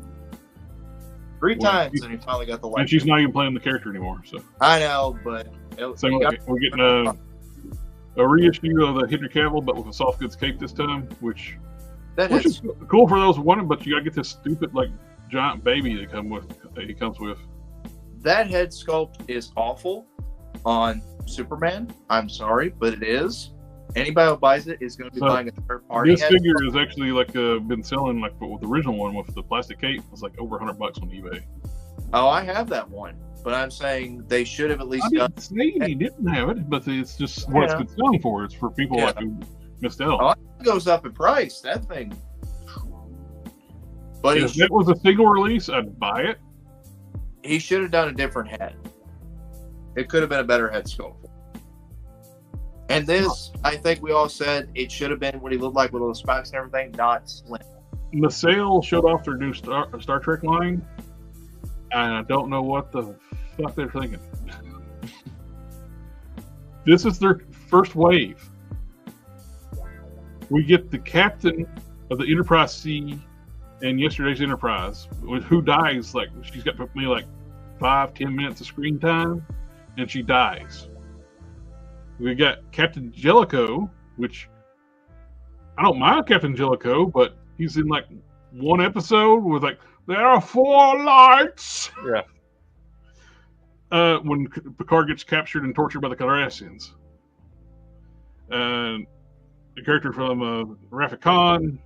3 times, and he finally got the light. And she's not even playing the character anymore. So I know, but we're getting a reissue of the Henry Cavill, but with a soft goods cape this time, which is cool for those wanting. But you gotta get this stupid like giant baby that he comes with. That head sculpt is awful on Superman. I'm sorry, but it is. Anybody who buys it is going to be buying a third party. This figure is actually like been selling like with the original one with the plastic cape. It was like over $100 on eBay. Oh, I have that one, but I'm saying they should have at least done. Say he didn't have it, but it's just what it's been selling for. It's for people like who missed out. Oh, it goes up in price. That thing. But if it was a single release, I'd buy it. He should have done a different head. It could have been a better head sculpt. And this, I think we all said it should have been what he looked like with all the spikes and everything, not slim. The sale showed off their new Star Trek line, and I don't know what the fuck they're thinking. This is their first wave. We get the captain of the Enterprise C and yesterday's Enterprise, who dies like she's got maybe like 5-10 minutes of screen time, and she dies. We got Captain Jellicoe, which I don't mind Captain Jellicoe, but he's in like one episode with like, there are 4 lights. Yeah. When Picard gets captured and tortured by the Cardassians. The character from Rafik Khan.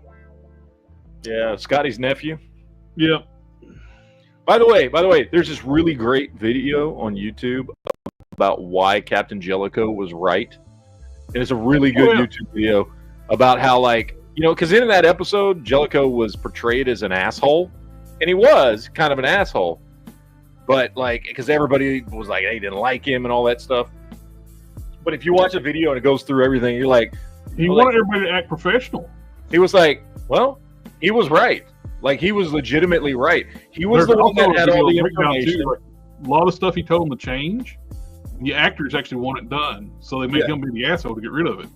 Yeah, Scotty's nephew. Yeah. By the way, there's this really great video on YouTube about why Captain Jellicoe was right. And it's a really good YouTube video about how, like, because in that episode, Jellicoe was portrayed as an asshole. And he was kind of an asshole. But, like, because everybody was like, they didn't like him and all that stuff. But if you watch a video and it goes through everything, you're like... He wanted everybody to act professional. He was like, well, he was right. Like, he was legitimately right. He was the one that had all the information. A lot of stuff he told them to change, the actors actually want it done, so they make him be the asshole to get rid of it.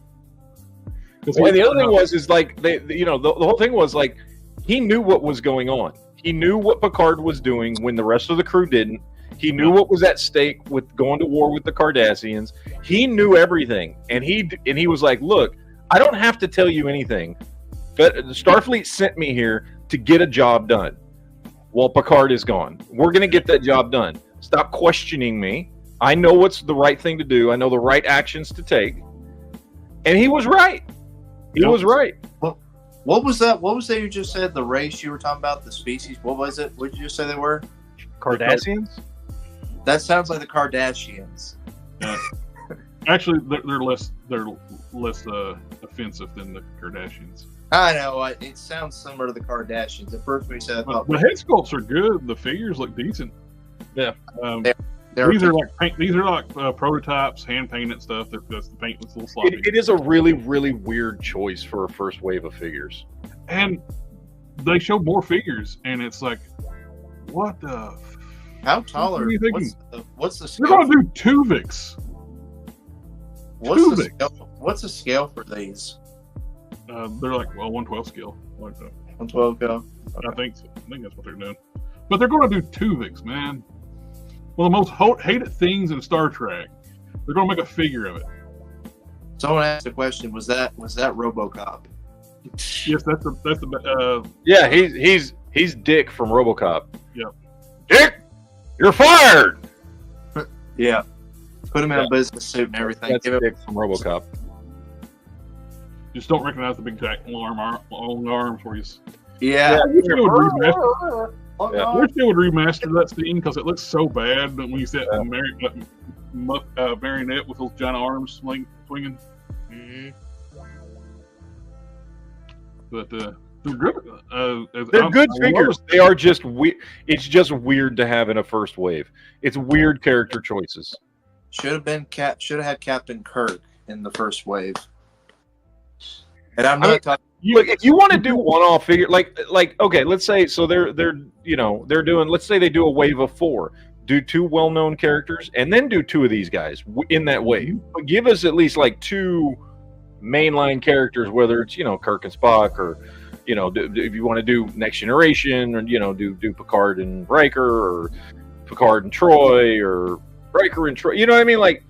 Well, and the other thing was like the whole thing was like he knew what was going on. He knew what Picard was doing when the rest of the crew didn't. He knew what was at stake with going to war with the Cardassians. He knew everything, and he was like, "Look, I don't have to tell you anything. But Starfleet sent me here to get a job done. Well, Picard is gone. We're going to get that job done. Stop questioning me. I know what's the right thing to do. I know the right actions to take." And he was right. He was right. What was that? What was that you just said? The race you were talking about, the species. What was it? What did you just say they were? Cardassians? That sounds like the Kardashians. Actually, they're less offensive than the Kardashians. I know. It sounds similar to the Kardashians. At first, when you said, I thought the head sculpts are good. The figures look decent. Yeah. These are like prototypes, hand painted stuff. The paint was a little sloppy. It is a really, really weird choice for a first wave of figures. And they showed more figures, and it's like, what the? How tall are you thinking? What's the scale? They're going to do Tuvix. What's the scale for these? They're like 1/12 scale. Like that. 1/12 scale. I think that's what they're doing. But they're going to do Tuvix, man. One of the most hated things in Star Trek. They're going to make a figure of it. Someone asked a question. Was that RoboCop? Yes, that's the Yeah, he's Dick from RoboCop. Yep. Dick, you're fired. Yeah. Put him in a business suit and everything. That's Dick from RoboCop. just don't recognize the big jack long arms where he's. Yeah. I wish they would remaster, I wish they would remaster that scene because it looks so bad when you see that marionette with those giant arms swinging. Mm-hmm. But they're good. They're good figures. They are just it's just weird to have in a first wave. It's weird character choices. Should have had Captain Kirk in the first wave. And I'm not talking. Look, if you want to do one-off figure, like okay, let's say so they're doing. Let's say they do a wave of 4, do 2 well-known characters, and then do 2 of these guys in that wave. But give us at least like 2 mainline characters, whether it's Kirk and Spock, or if you want to do Next Generation, or do Picard and Riker, or Picard and Troy, or Riker and Troy. You know what I mean? Like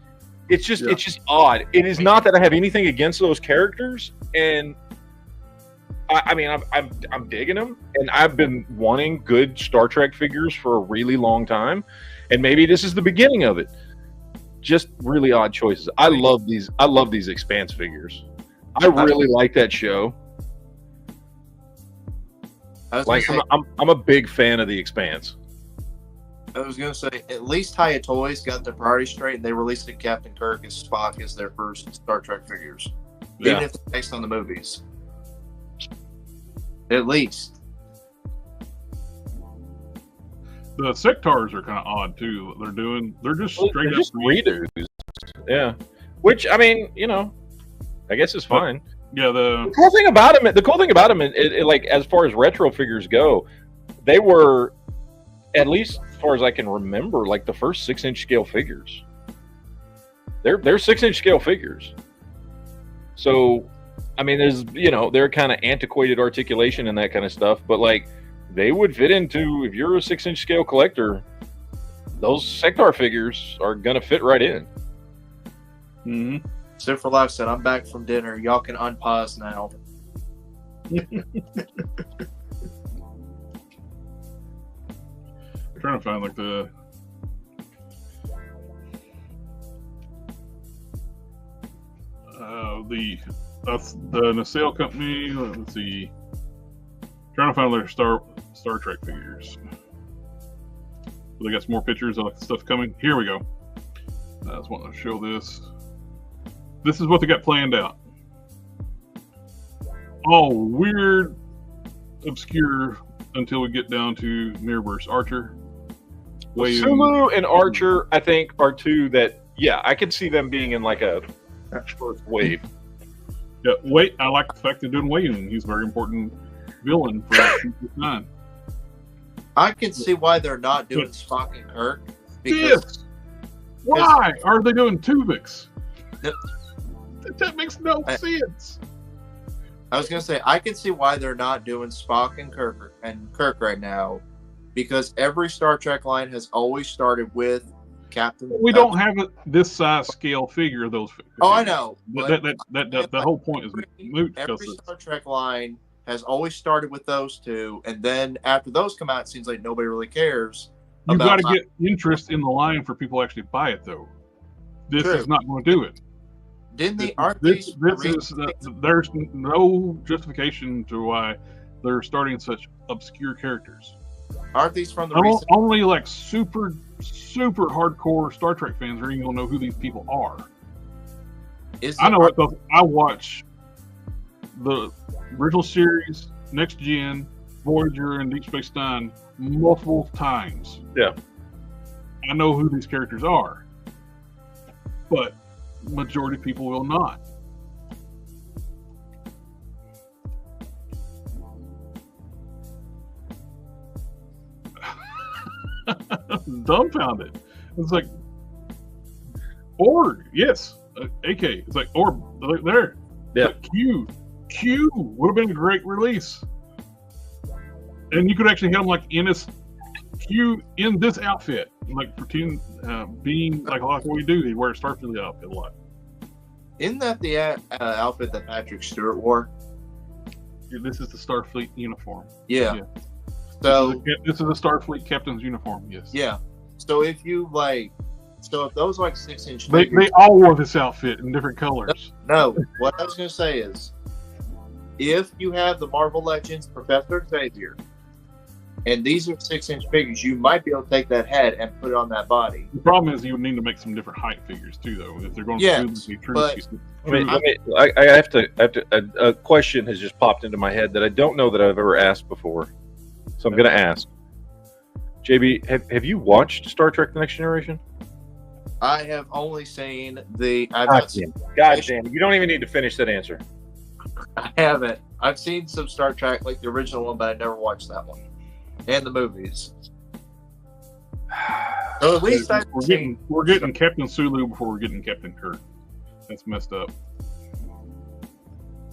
it's just odd. It is not that I have anything against those characters, and I mean, I'm digging them, and I've been wanting good Star Trek figures for a really long time, and maybe this is the beginning of it. Just really odd choices. I love these Expanse figures. I really like that show. I'm a big fan of the Expanse. I was gonna say at least Hiya Toys got their priorities straight, and they released Captain Kirk and Spock as their first Star Trek figures, even if they're based on the movies. At least. The Sectars are kind of odd too. They're just straight up redos. Yeah, which I mean, I guess it's fine. Yeah, the cool thing about them, like as far as retro figures go, they were, at least as far as I can remember, like the first 6-inch scale figures. They're 6-inch scale figures. So, I mean, there's they're kind of antiquated articulation and that kind of stuff, but like they would fit into, if you're a 6-inch scale collector, those Sectar figures are gonna fit right in. Mm-hmm. So for Life said, I'm back from dinner. Y'all can unpause now. I'm trying to find like the Nacelle company. Let's see. Trying to find their Star Trek figures. They got some more pictures of stuff coming. Here we go. I just want to show this. This is what they got planned out. All weird, obscure until we get down to Mirrorverse. Archer. Sulu and Archer, I think, are 2 that, I could see them being in like a first wave. Yeah, I like the fact they're doing Wayne. He's a very important villain for Season 9. I can see why they're not doing Spock and Kirk. Yes. Why are they doing Tuvix? That makes no sense. I was going to say, I can see why they're not doing Spock and Kirk right now, because every Star Trek line has always started with Captain. We don't have this size scale figure of those figures. Oh, I know. The whole point is moot. Every Star Trek line has always started with those 2, and then after those come out, it seems like nobody really cares. You've got to get interest in the line for people to actually buy it, though. This is not going to do it. There's no justification to why they're starting such obscure characters. Aren't these from the only like super hardcore Star Trek fans are even gonna know who these people are. I know it because I watch the original series, Next Gen, Voyager, and Deep Space Nine multiple times. Yeah, I know who these characters are, but majority of people will not. Dumbfounded. It's like Org, yes, AK. It's like Orb there. Yeah. Like Q would have been a great release, and you could actually hit him like in this outfit, like pretend being like what we do. He wears Starfleet outfit a lot. Isn't that the outfit that Patrick Stewart wore? This is the Starfleet uniform. Yeah. Yeah. So this is a Starfleet captain's uniform. Yes. yeah. So if you like, so if those like 6-inch They all wore this outfit in different colors. No, what I was going to say is, if you have the Marvel Legends Professor Xavier, and these are 6-inch figures, you might be able to take that head and put it on that body. The problem is you would need to make some different height figures too, though. If they're going Yeah, to be true, but- I have to. A question has just popped into my head that I don't know that I've ever asked before, so I'm going to ask. JB, have you watched Star Trek: The Next Generation? I have only seen the. God damn! You don't even need to finish that answer. I haven't. I've seen some Star Trek, like the original one, but I never watched that one, and the movies. So at least I've seen. we're getting Captain Sulu before we're getting Captain Kirk. That's messed up.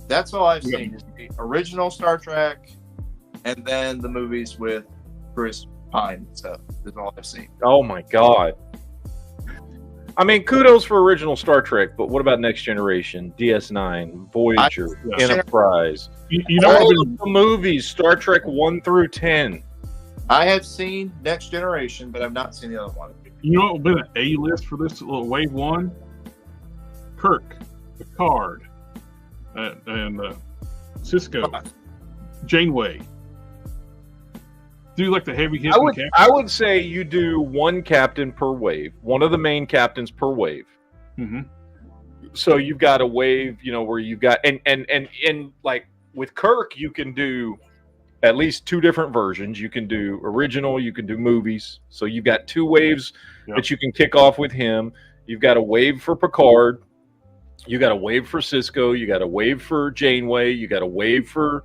That's all I've seen. Is the original Star Trek, and then the movies with Chris Pine and stuff. That's all I've seen. Oh my god! I mean, kudos for original Star Trek, but what about Next Generation, DS9, Voyager, Enterprise? You know, all of the movies, Star Trek 1 through 10. I have seen Next Generation, but I've not seen the other one. you know what would be an A list for this little wave one? Kirk, Picard, and Cisco, Janeway. Do like the heavy hit. I would say you do one captain per wave, one of the main captains per wave. Mm-hmm. So you've got a wave, where you've got and like with Kirk, you can do at least two different versions. You can do original, you can do movies. So you've got two waves that you can kick off with him. You've got a wave for Picard. You got a wave for Cisco. You got a wave for Janeway. You got a wave for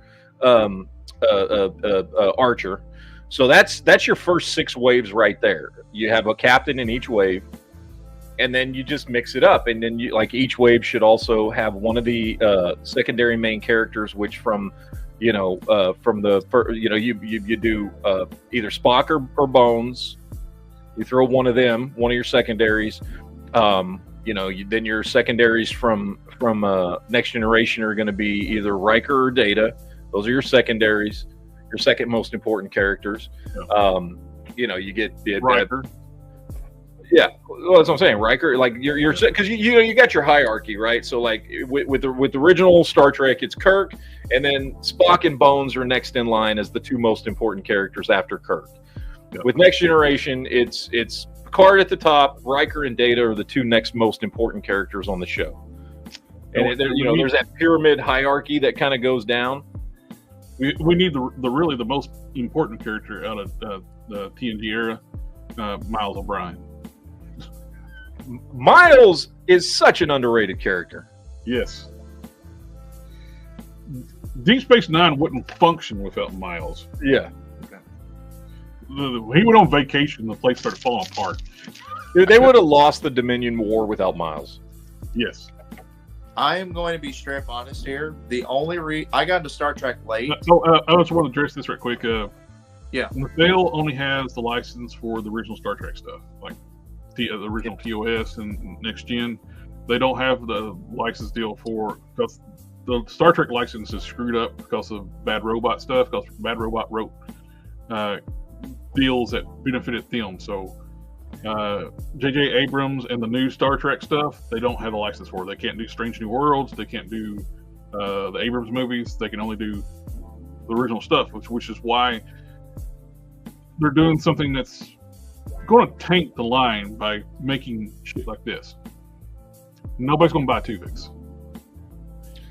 Archer. So that's your first 6 waves right there. You have a captain in each wave, and then you just mix it up. And then each wave should also have one of the secondary main characters, which from you do either Spock or Bones. You throw one of them, one of your secondaries. Then your secondaries from Next Generation are going to be either Riker or Data. Those are your secondaries. Your second most important characters. You get Riker. Yeah, well, that's what I'm saying. Riker, like you're because you got your hierarchy, right? So like with the original Star Trek, it's Kirk, and then Spock and Bones are next in line as the two most important characters after Kirk. Yep. With Next Generation, it's Picard at the top, Riker and Data are the two next most important characters on the show. And there's that pyramid hierarchy that kind of goes down. We need the most important character out of the TNG era, Miles O'Brien. Miles is such an underrated character. Yes. Deep Space Nine wouldn't function without Miles. Yeah. He went on vacation, the place started falling apart. Dude, they would have lost the Dominion War without Miles. Yes. I am going to be straight up honest here. The only I got into Star Trek late. I just want to address this right quick. Mattel only has the license for the original Star Trek stuff, like the original TOS and Next Gen. They don't have the license deal because the Star Trek license is screwed up because of Bad Robot stuff. Because Bad Robot wrote deals that benefited them. So J.J. Abrams and the new Star Trek stuff, they don't have a license for. They can't do Strange New Worlds. They can't do the Abrams movies. They can only do the original stuff, which is why they're doing something that's going to tank the line by making shit like this. Nobody's going to buy Tuvix.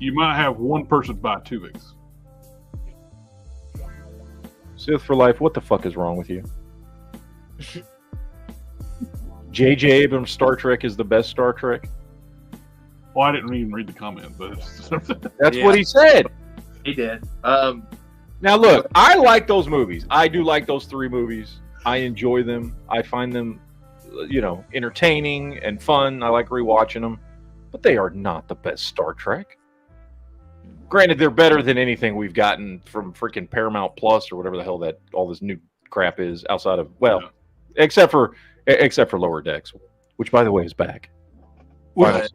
You might have one person buy Tuvix. Sith for life, what the fuck is wrong with you? J.J. Abrams' Star Trek is the best Star Trek? Well, I didn't even read the comment, but that's what he said. He did. Now, look, I like those movies. I do like those 3 movies. I enjoy them. I find them, entertaining and fun. I like rewatching them. But they are not the best Star Trek. Granted, they're better than anything we've gotten from freaking Paramount Plus or whatever the hell that all this new crap is outside of, except for Lower Decks, which, by the way, is back. Well,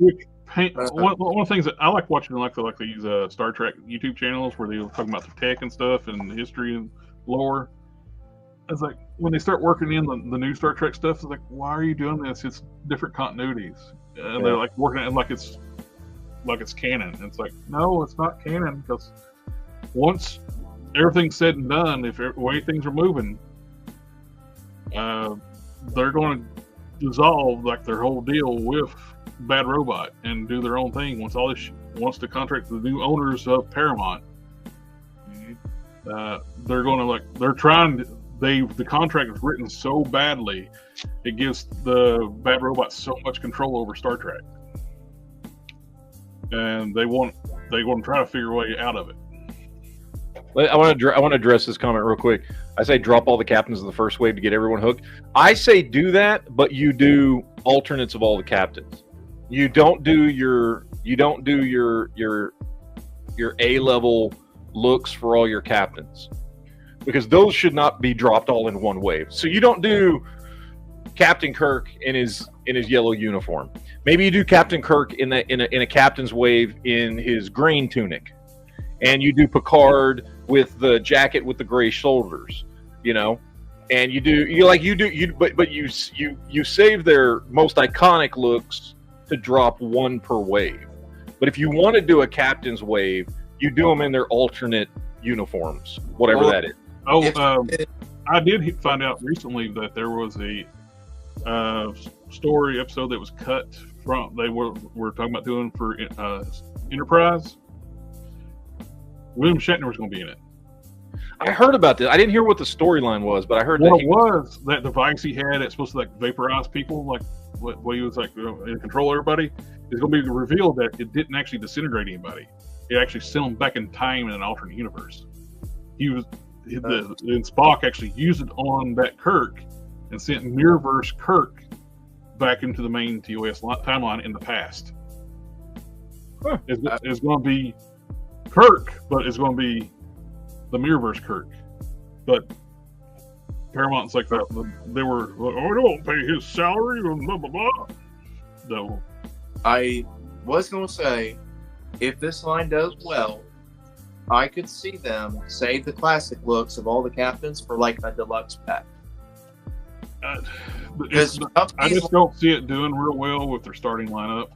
one of the things that I like watching, like these Star Trek YouTube channels where they're talking about the tech and stuff and history and lore. It's like when they start working in the new Star Trek stuff, it's like, why are you doing this? It's different continuities, and they're like working it like it's canon. And it's like, no, it's not canon, because once everything's said and done, if the way things are moving, they're going to dissolve like their whole deal with Bad Robot and do their own thing. Once all this wants to contract the new owners of Paramount, they're going to the contract is written so badly, it gives the Bad Robot so much control over Star Trek, and they want to try to figure a way out of it. I want to address this comment real quick. I say drop all the captains in the first wave to get everyone hooked. I say do that, but you do alternates of all the captains. You don't do your A-level looks for all your captains, because those should not be dropped all in one wave. So you don't do Captain Kirk in his yellow uniform. Maybe you do Captain Kirk in a captain's wave in his green tunic, and you do Picard with the jacket with the gray shoulders, and but you save their most iconic looks to drop one per wave. But if you want to do a captain's wave, you do them in their alternate uniforms, whatever that is. I did find out recently that there was a story episode that was cut from, they were talking about doing for Enterprise. William Shatner was going to be in it. I heard about this. I didn't hear what the storyline was, but I heard that device he had that's supposed to like vaporize people, like what he was like control everybody. It's going to be revealed that it didn't actually disintegrate anybody. It actually sent them back in time in an alternate universe. And Spock actually used it on that Kirk and sent Mirrorverse Kirk back into the main TOS timeline in the past. Huh. It's going to be Kirk, but it's going to be the Mirrorverse Kirk. But Paramount's like that. They were like, oh, we don't pay his salary and blah, blah, blah. No. I was going to say, if this line does well, I could see them save the classic looks of all the captains for like a deluxe pack. I just don't see it doing real well with their starting lineup.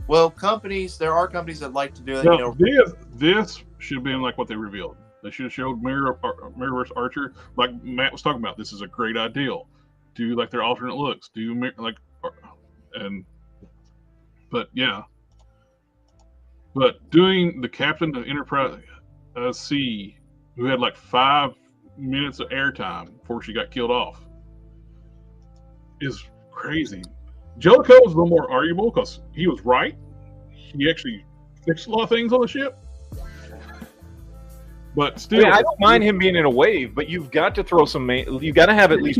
Well, there are companies that like to do it. No, this should have been like what they revealed. They should have showed Mirrorverse Archer, like Matt was talking about. This is a great idea. Do like their alternate looks. But doing the captain of Enterprise C, who had like 5 minutes of airtime before she got killed off, is crazy. Jellicoe was a little more arguable because he was right. He actually fixed a lot of things on the ship. But still, I don't mind him being in a wave, but you've got to throw some. You've got to have at least.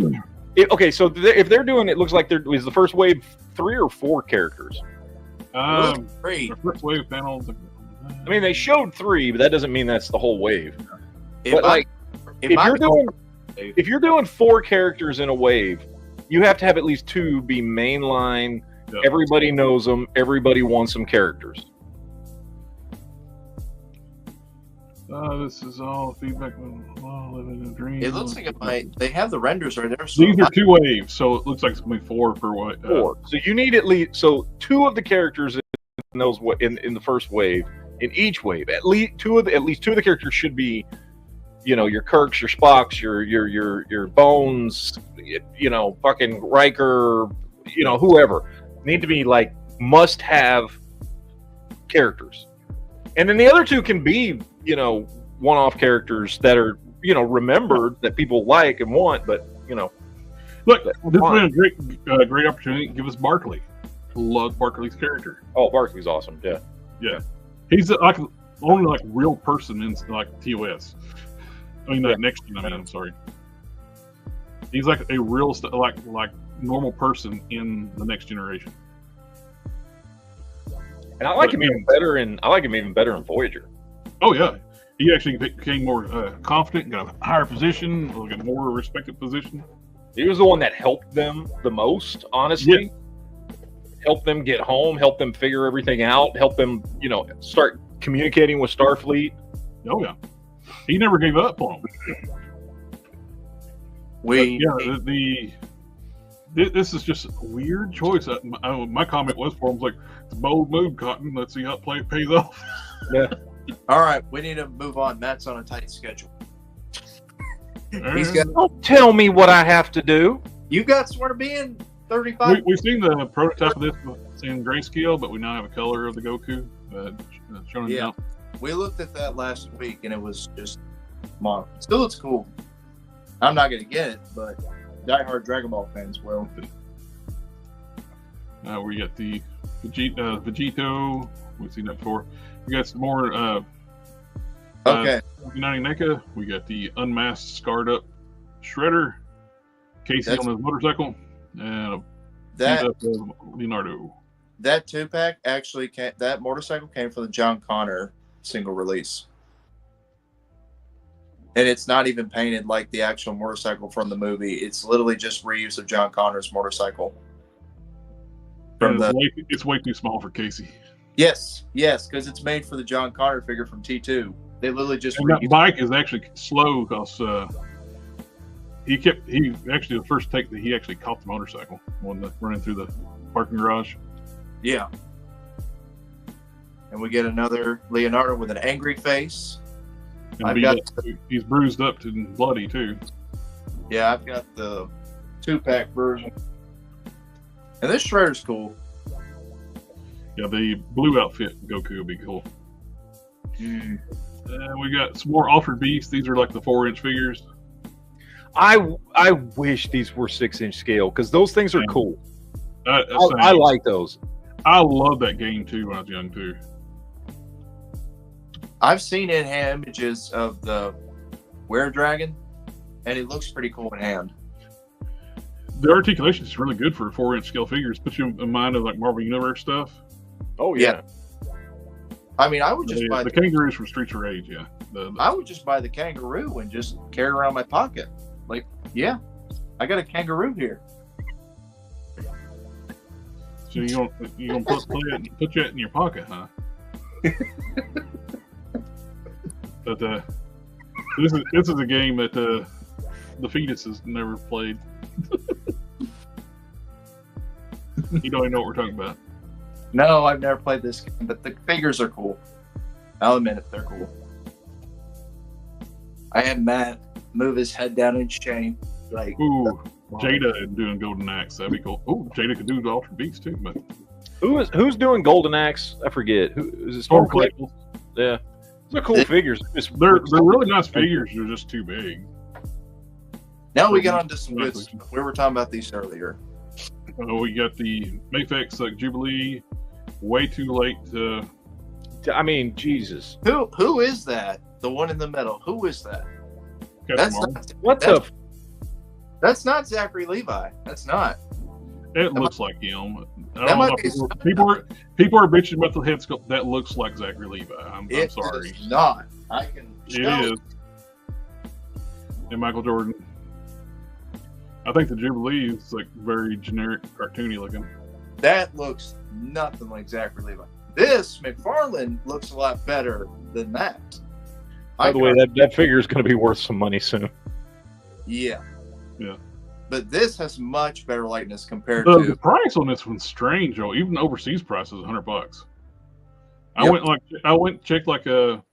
Okay, so if they're doing it, looks like is the first wave 3 or 4 characters. 3. The first wave panel. I mean, they showed 3, but that doesn't mean that's the whole wave. If you're doing 4 characters in a wave, you have to have at least 2 be mainline. Yep. Everybody knows them. Everybody wants some characters. This is all feedback. Living in a dream. It looks like they have the renders right there. So these are 2 waves, so it looks like it's going to be 4 per wave. 4. So you need at least 2 of the characters in those in the first wave. In each wave, at least two of the characters should be, your Kirks, your Spocks, your Bones, fucking Riker, whoever, need to be like must-have characters, and then the other 2 can be, one-off characters that are, remembered that people like and want, but Look, this has been a great opportunity. Give us Barkley. Love Barkley's character. Oh, Barkley's awesome. Yeah. Yeah. He's like only like real person in like TOS. I mean, next gen. I'm sorry. He's like a real like normal person in the Next Generation. And I like him even better in Voyager. Oh yeah, he actually became more confident, got a higher position, like a more respected position. He was the one that helped them the most, honestly. help them get home, help them figure everything out, help them, start communicating with Starfleet. Oh yeah, he never gave up on them. This is just a weird choice. My comment was for him like, it's a bold move, Cotton. Let's see how it pays off. Yeah. All right, we need to move on. Matt's on a tight schedule. Don't tell me what I have to do. You got somewhere to be in 35. We've seen the prototype of this in grayscale, but we now have a color of the Goku showing Yeah, we looked at that last week, and it was just mono. Still looks cool. I'm not going to get it, but diehard Dragon Ball fans will. We got the Vegito. We've seen that before. We got some more. Okay. Uniting NECA. We got the unmasked, scarred up Shredder. Casey on his motorcycle, and Leonardo. That 2-pack actually that motorcycle came from the John Connor single release. And it's not even painted like the actual motorcycle from the movie. It's literally just reuse of John Connor's motorcycle. It's way too small for Casey. Yes, because it's made for the John Connor figure from T2. They literally just. And that bike is actually slow because he actually the first take that he actually caught the motorcycle when running through the parking garage. Yeah. And we get another Leonardo with an angry face. And he's bruised up and bloody too. Yeah, I've got the 2-pack version. And this Shredder's cool. Yeah, the blue outfit Goku would be cool. We got some more Altered Beasts. These are like the 4-inch figures. I wish these were 6-inch scale because those things are cool. I like those. I love that game too when I was young too. I've seen in-hand images of the Were-Dragon, and it looks pretty cool in hand. The articulation is really good for 4-inch scale figures. Puts you in mind of like Marvel Universe stuff. Oh yeah. I mean, I would just buy the kangaroos from Streets of Rage. Yeah, I would just buy the kangaroo and just carry it around my pocket. Like, yeah, I got a kangaroo here. So you gonna put that in your pocket, huh? But this is a game that the fetuses never played. You don't even know what we're talking about. No, I've never played this game, but the figures are cool. I'll admit it, they're cool. I had Matt move his head down in shame. Like, ooh, Jada doing Golden Axe. That'd be cool. Ooh, Jada could do the Altered Beast too, but who's doing Golden Axe? I forget. Who is it? Storm Collectibles? Yeah, they're cool figures. They're really nice figures. They're just too big. Now we get on to some good stuff. We were talking about these earlier. We got the Mayfix Jubilee. Way too late to. I mean, Jesus. Who is that? The one in the middle. Who is that? That's not Zachary Levi. That's not. It looks like him. People are bitching about the head sculpt. That looks like Zachary Levi. I'm sorry. It's not. It is. And Michael Jordan. I think the Jubilee is like very generic, cartoony looking. That looks nothing like Zachary Levi. This McFarlane looks a lot better than that. By the way, that figure is going to be worth some money soon. Yeah. Yeah. But this has much better lightness compared to the price on this one's strange, though. Even the overseas price is $100. I went checked like a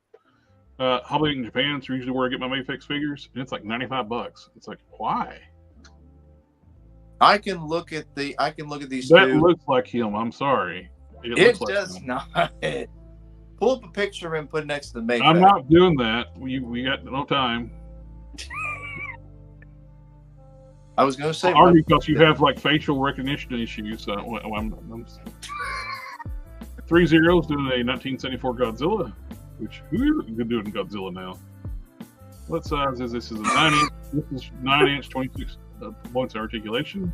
holiday in Japan. It's usually where I get my Mayfix figures, and it's like $95. It's like, why? I can look at these. That looks like him. I'm sorry. It does not. Pull up a picture and put it next to the Mayfix. I'm not doing that. We got no time. I was going to say, because you have like facial recognition issues. So I'm 3 zeros doing a 1974 Godzilla, which who could do it in Godzilla now? What size is this? Is a 9-inch? This is 9-inch, 26 points of articulation.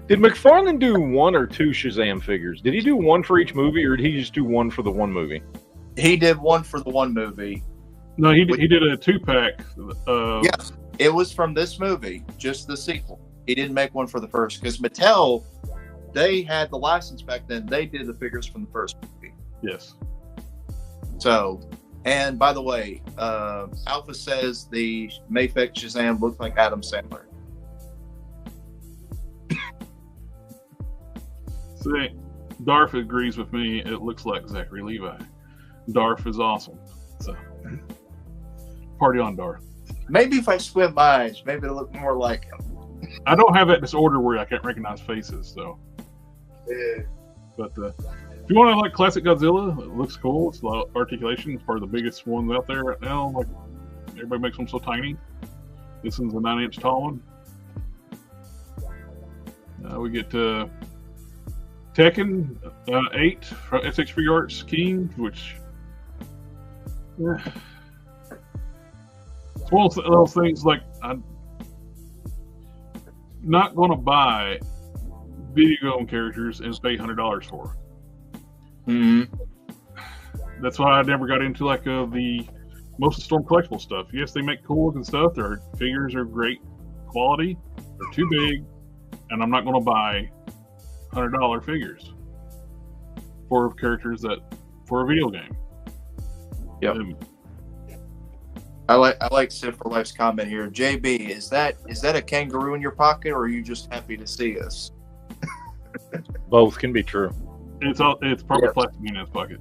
Did McFarlane do 1 or 2 Shazam figures? Did he do 1 for each movie, or did he just do 1 for the one movie? He did 1 for the one movie. No, he did a 2-pack. Yes, it was from this movie, just the sequel. He didn't make 1 for the first because Mattel they had the license back then. They did the figures from the first movie. Yes. So, and by the way, Alpha says the Mayfix Shazam looks like Adam Sandler. See, Darth agrees with me. It looks like Zachary Levi. Darth is awesome. So, party on, Darth. Maybe if I squint my eyes, maybe it'll look more like him. I don't have that disorder where I can't recognize faces, so. Yeah. But if you want to like classic Godzilla, it looks cool. It's a lot of articulation. It's probably the biggest one out there right now. Like everybody makes them so tiny. This one's a 9-inch tall one. We get Tekken 8 from SH Figure Arts King, which it's one of those things like I'm not going to buy video game characters and pay $100 for. Mm-hmm. That's why I never got into like the most of Storm collectible stuff. Yes, they make cool looking stuff. Their figures are great quality. They're too big, and I'm not going to buy $100 figures for characters for a video game. Yep. I like Sid for Life's comment here. JB, is that a kangaroo in your pocket, or are you just happy to see us? Both can be true. It's probably Plastic Man in his pocket.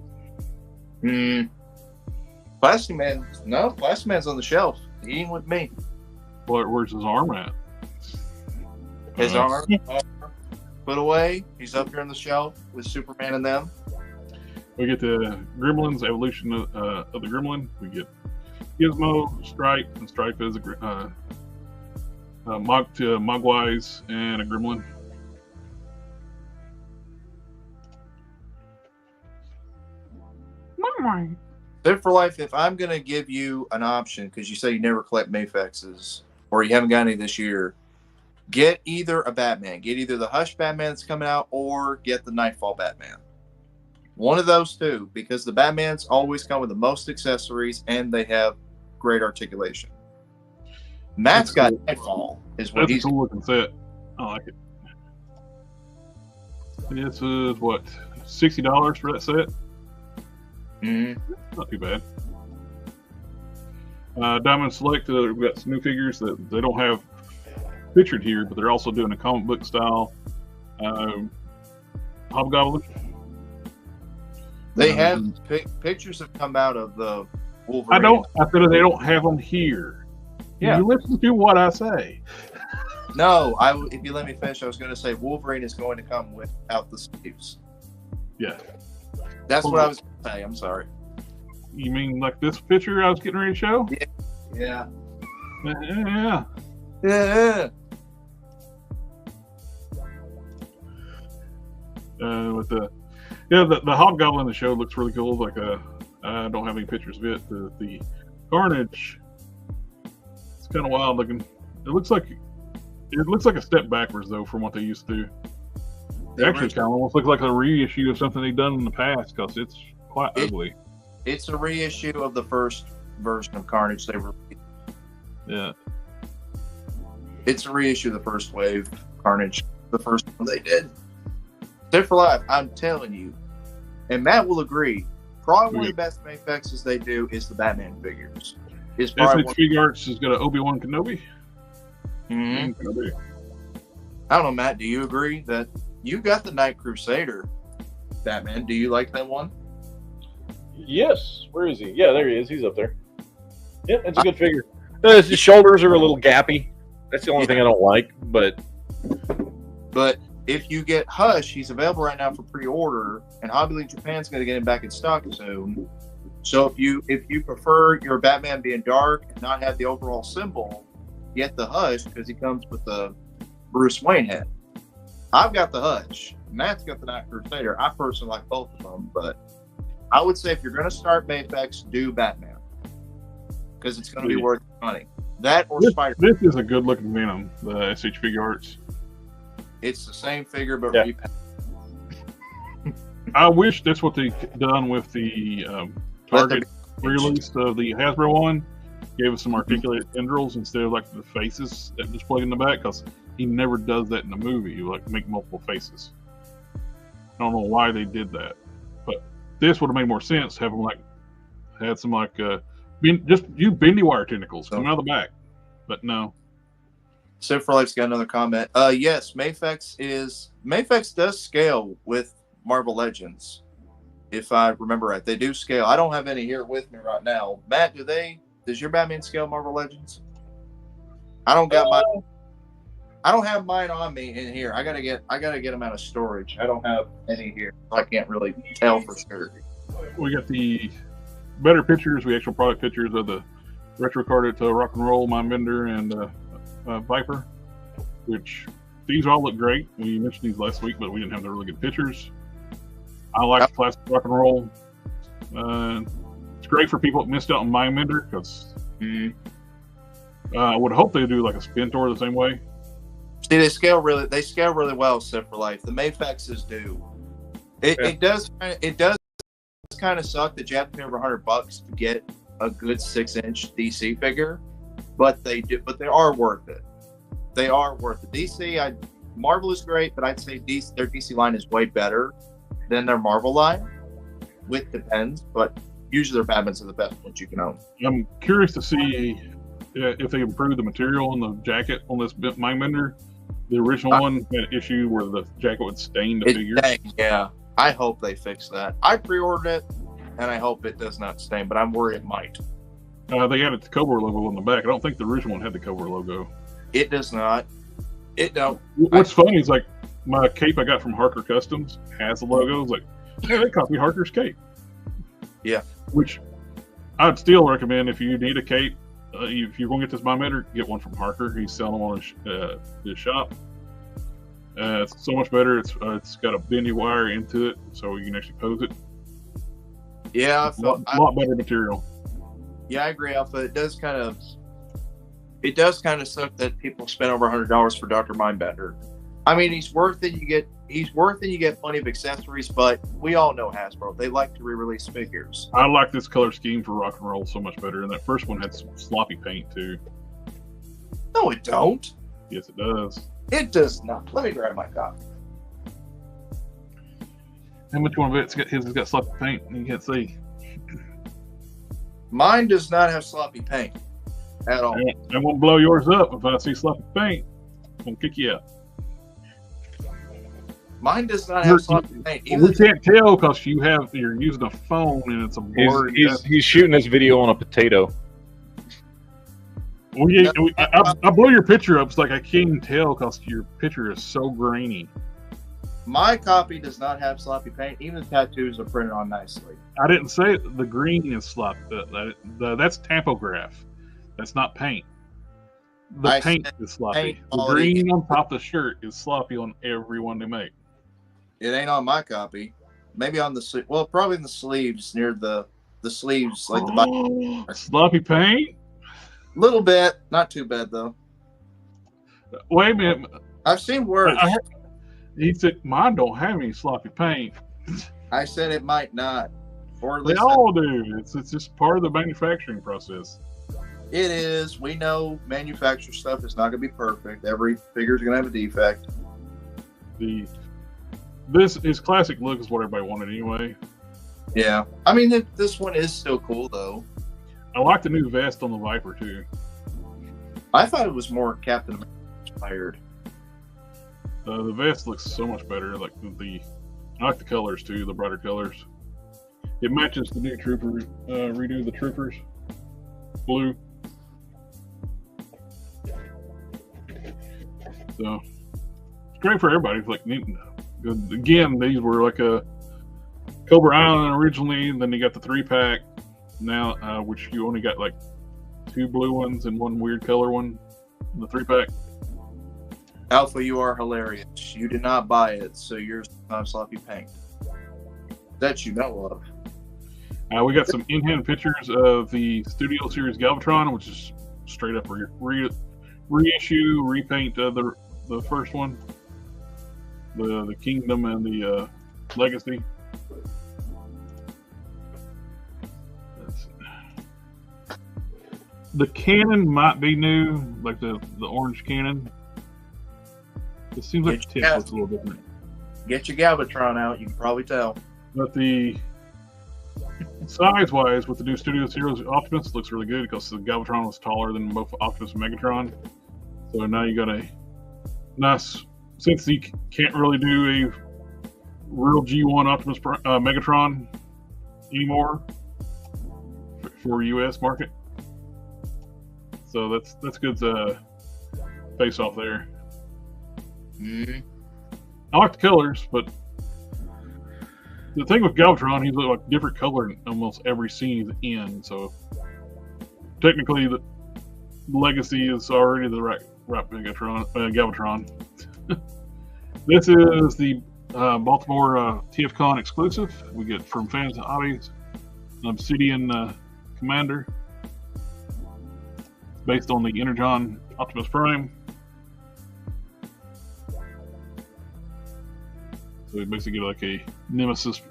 Plastic Man? No, Plastic Man's on the shelf. He ain't with me. Where's his arm at? His arm put away. He's up here on the shelf with Superman and them. We get the Gremlins, evolution of the Gremlin. We get Gizmo, Stripe, and Stripe is a Mogwais and a Gremlin. Sid for Life, if I'm going to give you an option, because you say you never collect Mayfexes, or you haven't got any this year, get either a Batman. Get either the Hush Batman that's coming out, or get the Nightfall Batman. One of those two, because the Batmans always come with the most accessories, and they have great articulation. Matt's got Nightfall. Is what That's a cool looking set. I like it. This is what, $60 for that set? Mm-hmm. Not too bad. Diamond Select, we've got some new figures that they don't have pictured here, but they're also doing a comic book style Hobgoblin. They have pictures have come out of the Wolverine. I said they don't have them here. Yeah. You listen to what I say. No, if you let me finish, I was going to say Wolverine is going to come without the sleeves. Yeah. That's what I was going to say. I'm sorry. You mean like this picture I was getting ready to show? Yeah. Yeah. Yeah. With the Hobgoblin in the show looks really cool. Like I don't have any pictures of it. The Carnage, it's kind of wild looking. It looks like a step backwards though from what they used to do. It actually kind of almost looks like a reissue of something they've done in the past because it's quite ugly. It's a reissue of the first version of Carnage they released. Yeah. It's a reissue of the first wave Carnage, the first one they did. Sid for Life, I'm telling you, and Matt will agree, probably one of the best Mayfexes they do is the Batman figures. SH Figure Arts has got an Obi-Wan Kenobi. Mm-hmm. I don't know, Matt, do you agree that you got the Night Crusader Batman? Do you like that one? Yes. Where is he? Yeah, there he is. He's up there. Yeah, it's a good figure. His shoulders are a little gappy. That's the only thing I don't like. But if you get Hush, he's available right now for pre-order, and Hobby Link Japan's going to get him back in stock soon. So if you prefer your Batman being dark and not have the overall symbol, get the Hush because he comes with the Bruce Wayne head. I've got the Hush. Matt's got the Night Crusader. I personally like both of them, but I would say if you're going to start Mayfex, do Batman because it's going to be worth money. That or Spider-Man. This is a good-looking Venom, the SH Figure Arts. It's the same figure, but repackaged. I wish that's what they done with the Target release of the Hasbro one. Gave us some articulated tendrils instead of like the faces that just plug in the back, because he never does that in the movie. You like make multiple faces. I don't know why they did that, but this would have made more sense. Have them like had some like just use bendy wire tentacles come out of the back, but no. So for life's got another comment. Yes, Mafex does scale with Marvel Legends, if I remember right. They do scale. I don't have any here with me right now. Matt, does your Batman scale Marvel Legends? I don't got mine. I don't have mine on me in here. I gotta get them out of storage. I don't have any here. So I can't really tell for sure. We got the better pictures, the actual product pictures of the retro carded Rock and Roll, Mindbender, and Viper, which these all look great. We mentioned these last week, but we didn't have the really good pictures. I like the classic Rock and Roll. It's great for people that missed out on Mindbender because I would hope they do like a Spintor the same way. See, they scale really well, except for life. The Mafexes do. It does kind of suck that you have to pay over $100 to get a good 6-inch DC figure, but they are worth it. They are worth it. DC, Marvel is great, but I'd say their DC line is way better than their Marvel line. It depends, but usually their Batmans are the best ones you can own. I'm curious to see if they improve the material on the jacket on this Mindbender. The original one had an issue where the jacket would stain the figure. Yeah, I hope they fix that. I pre-ordered it, and I hope it does not stain, but I'm worried it might. They added the Cobra logo on the back. I don't think the original one had the Cobra logo. It does not. It don't. What's funny is like my cape I got from Harker Customs has the logo. It's like, hey, they copied Harker's cape. Yeah. Which I'd still recommend if you need a cape. If you're going to get this Mindbender, get one from Harker. He's selling them on his shop. It's so much better. It's got a bendy wire into it, so you can actually pose it. Yeah, a lot better material. Yeah, I agree, Alpha. It does kind of suck that people spend over $100 for Dr. Mindbender. I mean, he's worth it. You get plenty of accessories, but we all know Hasbro. They like to re-release figures. I like this color scheme for Rock and Roll so much better, and that first one had some sloppy paint too. No, it don't. Yes, it does. It does not. Let me grab my copy. How much one of it's got? His has got sloppy paint. You can't see. Mine does not have sloppy paint at all. I won't blow yours up if I see sloppy paint. I'm gonna kick you out. Mine does not have sloppy paint. We can't tell because you're using a phone and it's a blur. He's shooting this video on a potato. I blow your picture up. It's like I can't even tell because your picture is so grainy. My copy does not have sloppy paint. Even the tattoos are printed on nicely. I didn't say the green is sloppy. That's tampograph. That's not paint. The paint is sloppy. The green on top of the shirt is sloppy on every one they make. It ain't on my copy. Maybe on the probably in the sleeves near the sleeves, like the bottom. Sloppy paint. A little bit, not too bad though. Wait a minute. I've seen worse. He said mine don't have any sloppy paint. I said it might not, or at they least all do. It's just part of the manufacturing process. It is. We know manufacturer stuff is not going to be perfect. Every figure is going to have a defect. His classic look is what everybody wanted anyway. Yeah, I mean this one is still cool though. I like the new vest on the Viper too. I thought it was more Captain America inspired. The vest looks so much better. I like the colors too, the brighter colors. It matches the new Trooper redo the Troopers blue. So it's great for everybody. It's like again, these were like a Cobra Island originally, and then you got the 3-pack now, which you only got like 2 blue ones and 1 weird color one in the 3-pack. Alpha, you are hilarious. You did not buy it, so yours does not have sloppy paint. That you know of. We got some in-hand pictures of the Studio Series Galvatron, which is straight up reissue, repaint of the first one, the Kingdom and the Legacy. The cannon might be new, like the orange cannon. It seems like the tip looks a little different. Get your Galvatron out. You can probably tell. But the size-wise, with the new Studio Series Optimus, it looks really good because the Galvatron was taller than both Optimus and Megatron. So now you got a nice, since you can't really do a real G1 Optimus Megatron anymore for US market. So that's good face off there. Mm-hmm. I like the colors, but the thing with Galvatron, he's like different color in almost every scene he's in. So technically, the legacy is already the right Galvatron. This is the Baltimore TFCon exclusive. We get from Fans Hobbies, an Obsidian Commander, based on the Energon Optimus Prime. So we basically get like a Nemesis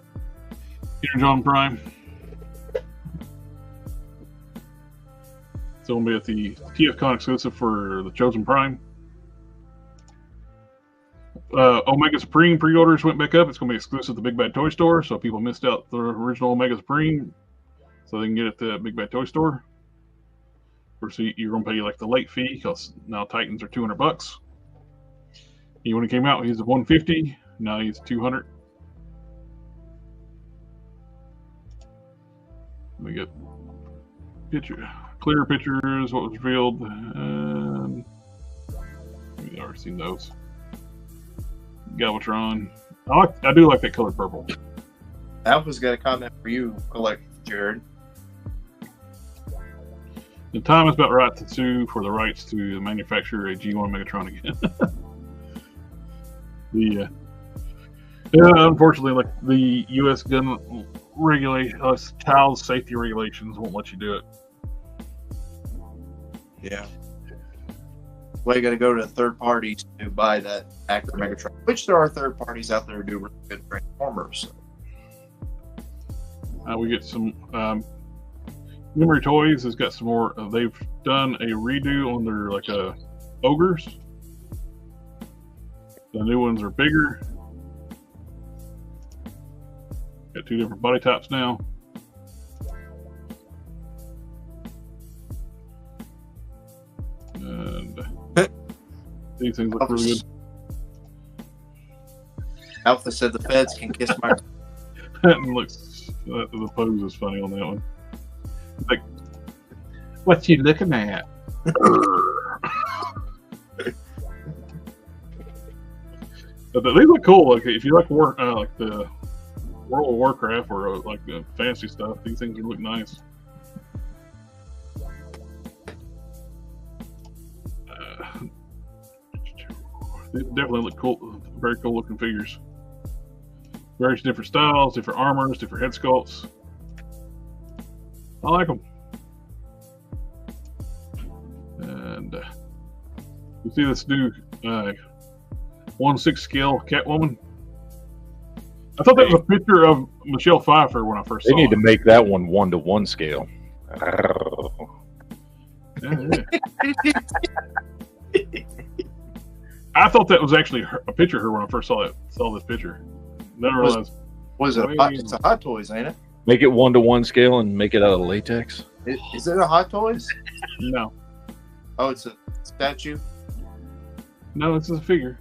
Energon Prime. So we'll be at the TFCon exclusive for the Chosen Prime. Omega Supreme pre-orders went back up. It's going to be exclusive to the Big Bad Toy Store, so people missed out the original Omega Supreme, so they can get it at the Big Bad Toy Store. Of course, you're going to pay like the late fee because now Titans are $200. When he came out, he's at $150. Now he's $200. We get clear pictures. What was revealed? We've already seen those. Galvatron. I do like that color purple. Alpha's got a comment for you, Jared. The time is about right to sue for the rights to manufacture a G1 Megatron again. Unfortunately, like the U.S. gun child safety regulations won't let you do it. Yeah. Well, you got to go to third parties to buy that actor Megatron, which there are third parties out there who do really good Transformers. We get some Memory Toys has got some more. They've done a redo on their ogres. The new ones are bigger. Got two different body types now. And these things look really good. Alpha said the feds can kiss my. The pose is funny on that one. Like, what you looking at? But these look cool. Like if you like like the World of Warcraft or like the fantasy stuff, these things look nice. They definitely look cool. Very cool looking figures. Various different styles, different armors, different head sculpts. I like them. And you see this new 1/6 scale Catwoman. I thought that was a picture of Michelle Pfeiffer when I first saw it. They need to make that one 1-to-1 scale. Yeah. I thought that was actually a picture of her when I first saw this picture. Never realized. It's a Hot Toys, ain't it? Make it 1-to-1 scale and make it out of latex. Is it a Hot Toys? No. Oh, it's a statue? No, it's a figure.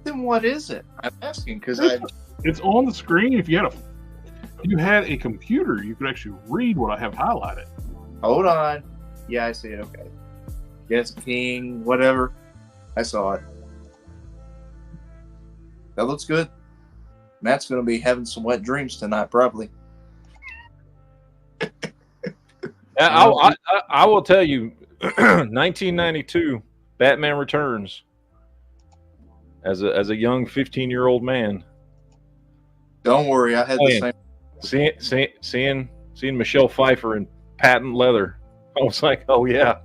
Then what is it? I'm asking because it's on the screen. If you had a computer, you could actually read what I have highlighted. Hold on. Yeah, I see it. Okay. Yes, King, whatever. I saw it. That looks good. Matt's going to be having some wet dreams tonight, probably. I will tell you, 1992, Batman Returns. As a young 15-year-old man. Don't worry, I had the same. Seeing Michelle Pfeiffer in patent leather, I was like, oh yeah.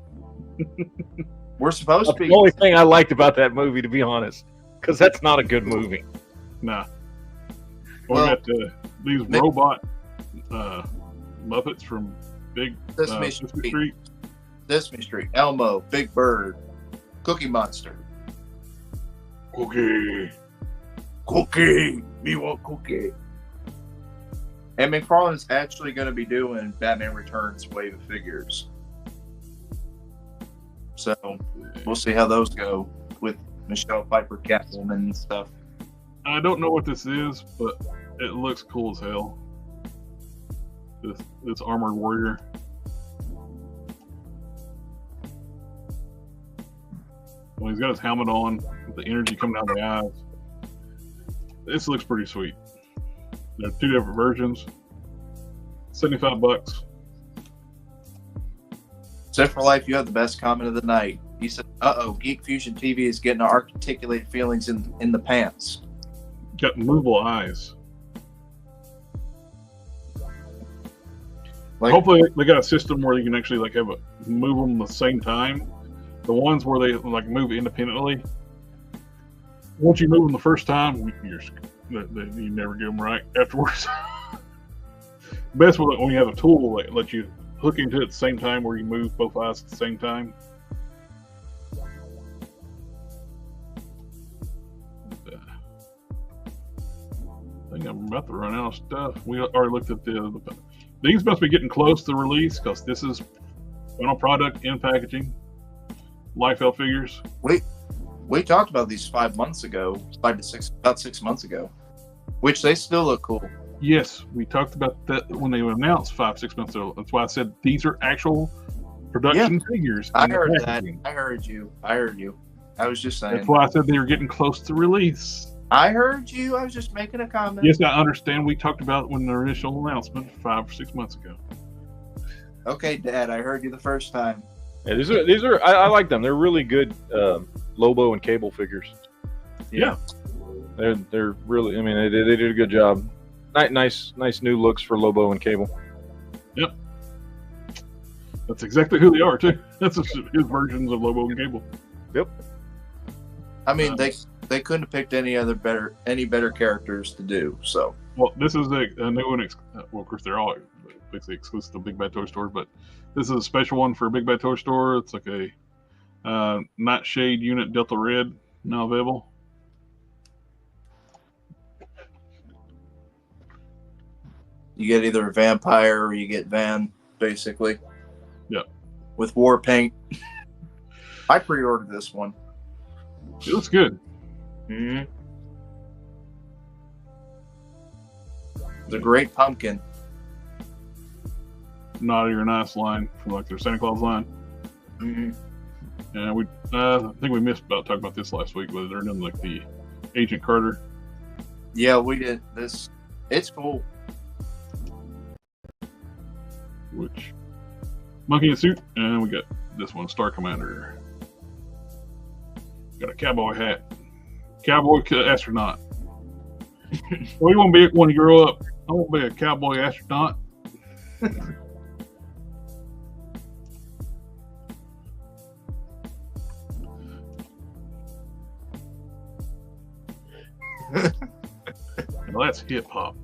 We're supposed to be. The only thing I liked about that movie, to be honest, because that's not a good movie. Nah. We got these robot Muppets from Big Sesame Street, Elmo, Big Bird, Cookie Monster. Cookie. Cookie. Me want cookie. And McFarlane's actually going to be doing Batman Returns wave of figures. So we'll see how those go with Michelle Pfeiffer, Catwoman, and stuff. I don't know what this is, but it looks cool as hell. This Armored Warrior. Well, he's got his helmet on with the energy coming out of the eyes. This looks pretty sweet. There are 2 different versions. $75. Set for Life, you have the best comment of the night. He said, Geek Fusion TV is getting articulated feelings in the pants. Got movable eyes. Like, hopefully they got a system where you can actually like move them at the same time. The ones where they like move independently. Once you move them the first time, you never get them right afterwards. Best when you have a tool that lets you hook into it at the same time where you move both eyes at the same time. I think I'm about to run out of stuff. We already looked at these must be getting close to release because this is final product in packaging. Liefeld figures. We talked about these 5 months ago, about 6 months ago, which they still look cool. Yes, we talked about that when they were announced 5-6 months ago. That's why I said these are actual production figures. I heard that. I heard you. I was just saying. That's why I said they were getting close to release. I heard you. I was just making a comment. Yes, I understand. We talked about it when the initial announcement 5 or 6 months ago. Okay, Dad, I heard you the first time. Yeah, these are I like them. They're really good Lobo and Cable figures. Yeah. They're really. I mean, they did a good job. Nice new looks for Lobo and Cable. Yep. That's exactly who they are too. That's his versions of Lobo and Cable. Yep. I mean, they couldn't have picked any better characters to do. So. Well, this is a new one. Well, of course, they're all basically exclusive to Big Bad Toy Store, but this is a special one for Big Bad Toy Store. It's like a Nightshade unit Delta Red now available. You get either a vampire or you get Van, basically. Yep. With war paint. I pre-ordered this one. It looks good. Mm-hmm. The Great Pumpkin. Naughty or Nice line from like their Santa Claus line. Mm-hmm. And I think we missed about talking about this last week, but they're doing like the Agent Carter. Yeah, we did this. It's cool. Which monkey in a suit, and we got this one, Star Commander. Got a cowboy hat, cowboy astronaut. What do you want to be when you grow up? I want to be a cowboy astronaut. Well, that's hip hop.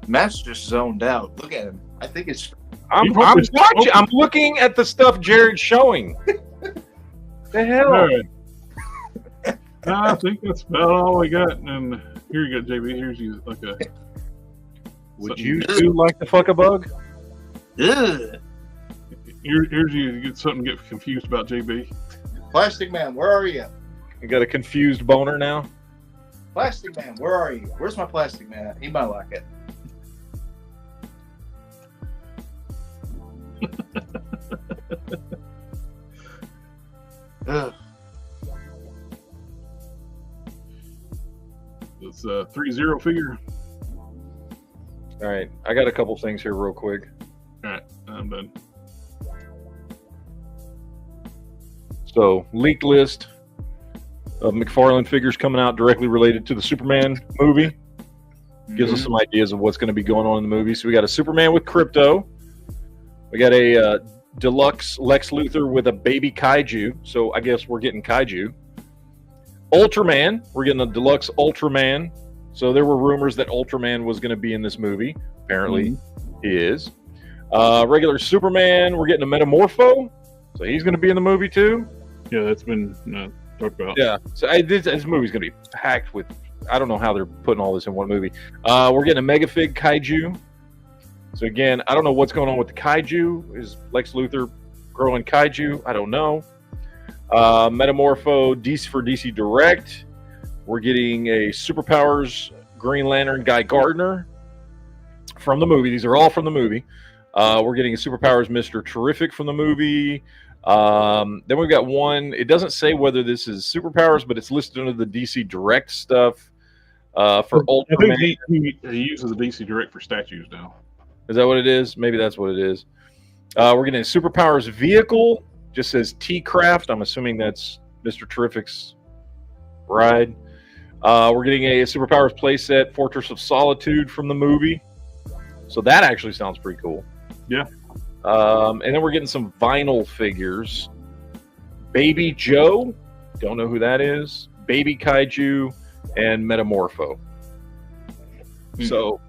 Matt's just zoned out. Look at him. I think it's. I'm watching. I'm looking at the stuff Jared's showing. The hell? Right. I think that's about all we got. And here you go, JB. Here's you like a. Would you too like to fuck a bug? Ugh. Here's you get something to get confused about, JB. Plastic Man, where are you? You got a confused boner now? Plastic Man, where are you? Where's my Plastic Man at? He might like it. Ugh. It's a 3-0 figure. All right, I got a couple things here real quick. All right, I'm done. So, leaked list of McFarlane figures coming out directly related to the Superman movie. Gives us some ideas of what's going to be going on in the movie. So we got a Superman with Krypto. We got a deluxe Lex Luthor with a baby kaiju. So I guess we're getting kaiju. Ultraman. We're getting a deluxe Ultraman. So there were rumors that Ultraman was going to be in this movie. Apparently he is. Regular Superman. We're getting a Metamorpho. So he's going to be in the movie too. Yeah, that's been talk about. Yeah. So this movie's going to be packed with. I don't know how they're putting all this in one movie. We're getting a Megafig Kaiju. So again, I don't know what's going on with the Kaiju. Is Lex Luthor growing Kaiju? I don't know. Metamorpho DC for DC Direct. We're getting a Superpowers Green Lantern Guy Gardner from the movie. These are all from the movie. We're getting a Superpowers Mr. Terrific from the movie. Then we've got one. It doesn't say whether this is Superpowers, but it's listed under the DC Direct stuff for Ultraman. I think he uses the DC Direct for statues now. Is that what it is? Maybe that's what it is. We're getting a Superpowers vehicle. Just says T-Craft. I'm assuming that's Mr. Terrific's ride. We're getting a Superpowers playset, Fortress of Solitude from the movie. So that actually sounds pretty cool. Yeah. And then we're getting some vinyl figures. Baby Joe. Don't know who that is. Baby Kaiju and Metamorpho. So,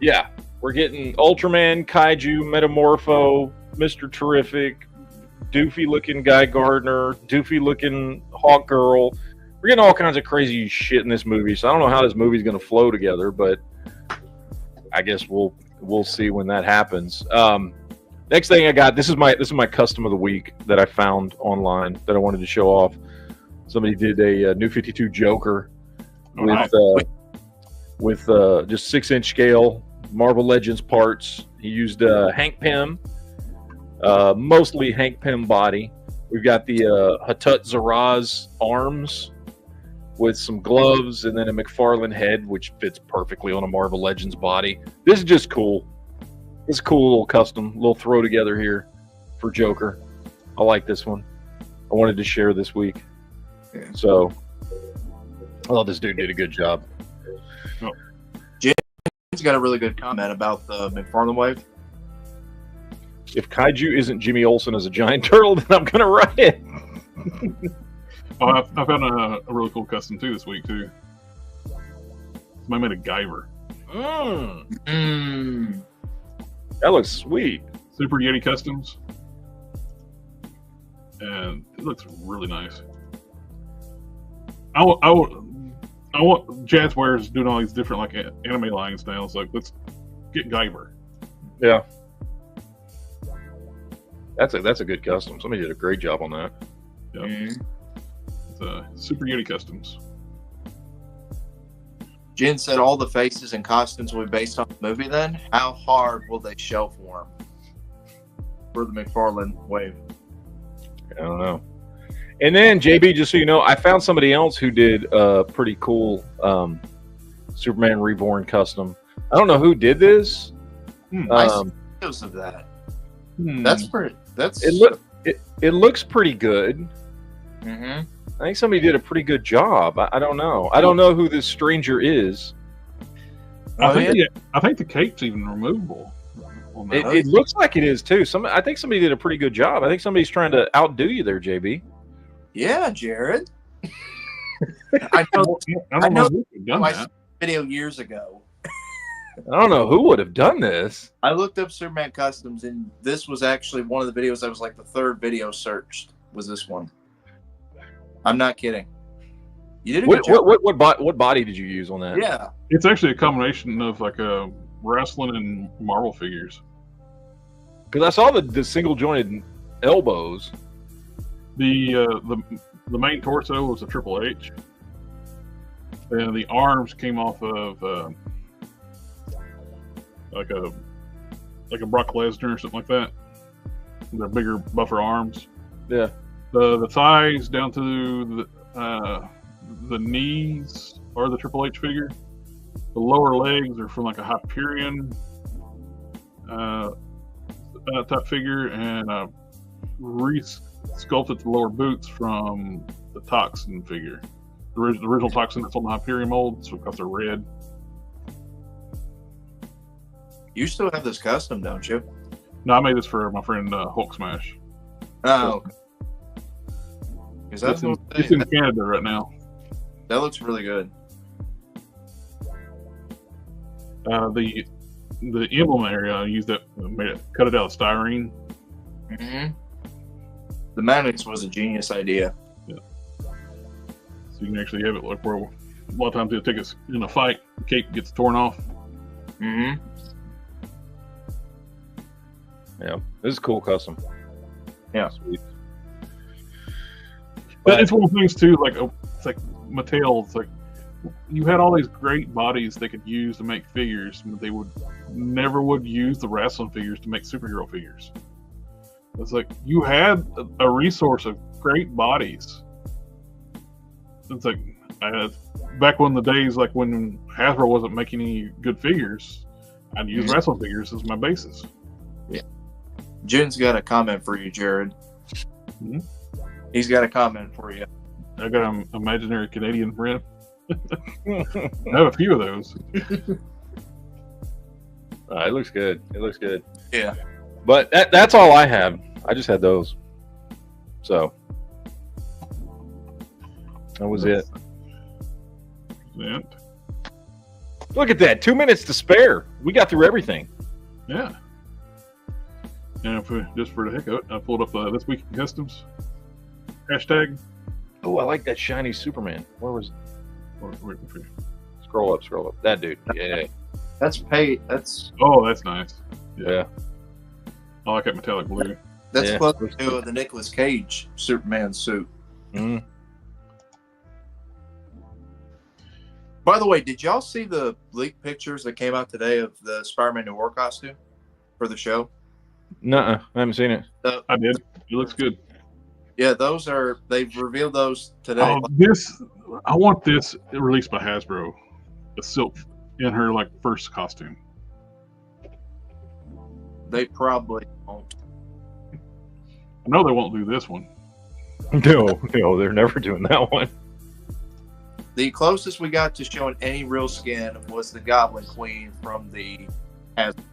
yeah. We're getting Ultraman, Kaiju, Metamorpho, Mr. Terrific, doofy-looking Guy Gardner, doofy-looking Hawk Girl. We're getting all kinds of crazy shit in this movie, so I don't know how this movie's going to flow together, but I guess we'll see when that happens. Next thing I got, this is my custom of the week that I found online that I wanted to show off. Somebody did a New 52 Joker with just 6-inch scale Marvel Legends parts. He used Hank Pym, mostly Hank Pym body. We've got the Hatut Zaraz arms with some gloves, and then a McFarlane head, which fits perfectly on a Marvel Legends body. This is just cool. It's a cool little custom, little throw together here for Joker. I like this one. I wanted to share this week. Yeah. So, I thought this dude did a good job. He's got a really good comment about the McFarlane wave. If Kaiju isn't Jimmy Olsen as a giant turtle, then I'm going to write it. I found a really cool custom too this week too. Somebody made a Guyver. That looks sweet. Super Yeti Customs, and it looks really nice. I want Jazzwares doing all these different like anime lines now. It's like, let's get Guyver. Yeah, that's a good custom. Somebody did a great job on that. Yeah. It's Super Yeti Customs. Jen said all the faces and costumes will be based on the movie then. How hard will they show for them? For the McFarlane wave? I don't know. And then, JB, just so you know, I found somebody else who did a pretty cool Superman Reborn custom. I don't know who did this. I see videos of that. That's pretty. It looks pretty good. Mm-hmm. I think somebody did a pretty good job. I don't know. I don't know who this stranger is. I think the cape's even removable. It looks like it is too. I think somebody did a pretty good job. I think somebody's trying to outdo you there, JB. Yeah, Jared. I know my video years ago. I don't know who would have done this. I looked up Superman Customs, and this was actually one of the videos that was like the third video searched. Was this one? I'm not kidding. You did a good job. What body did you use on that? Yeah, it's actually a combination of like a wrestling and Marvel figures. Because I saw the single jointed elbows. The main torso was a Triple H, and the arms came off of like a Brock Lesnar or something like that. They're bigger, buffer arms. Yeah. The thighs down to the knees are the Triple H figure. The lower legs are from like a Hyperion type figure, and re-sculpted the lower boots from the Toxin figure. The original Toxin that's on the Hyperion mold, so because they're red. You still have this custom, don't you? No, I made this for my friend Hulk Smash. Oh, okay. It's in Canada right now. That looks really good. The emblem area, I used that, cut it out of styrene. Mm-hmm. The magnets was a genius idea. Yeah. So you can actually have it like where a lot of times they'll take us in a fight, the cape gets torn off. Mm-hmm. Yeah, this is cool custom. Yeah. Sweet. But it's one of the things too, like it's like Mattel. It's like you had all these great bodies they could use to make figures, but they would never use the wrestling figures to make superhero figures. It's like you had a resource of great bodies. It's like back when the days like when Hasbro wasn't making any good figures, I'd use wrestling figures as my basis. Yeah. Jen's got a comment for you, Jared. Mm-hmm. He's got a comment for you. I got an imaginary Canadian friend. I have a few of those. It looks good. It looks good. Yeah. But that's all I have. I just had those. So that was it. Look at that. 2 minutes to spare. We got through everything. Yeah. And just for the heck of it, I pulled up This Week in Customs hashtag. Oh, I like that shiny Superman. Where was it? Where, Scroll up. That dude. Yeah. That's paid. That's nice. Yeah. I like that metallic blue. That's close to the Nicolas Cage Superman suit. Mm. By the way, did y'all see the leaked pictures that came out today of the Spider-Man New War costume for the show? Nuh-uh. I haven't seen it. I did. It looks good. Yeah, they've revealed those today. I want this released by Hasbro. The Silk in her first costume. They probably won't. I know they won't do this one. No, they're never doing that one. The closest we got to showing any real skin was the Goblin Queen from the Hasbro.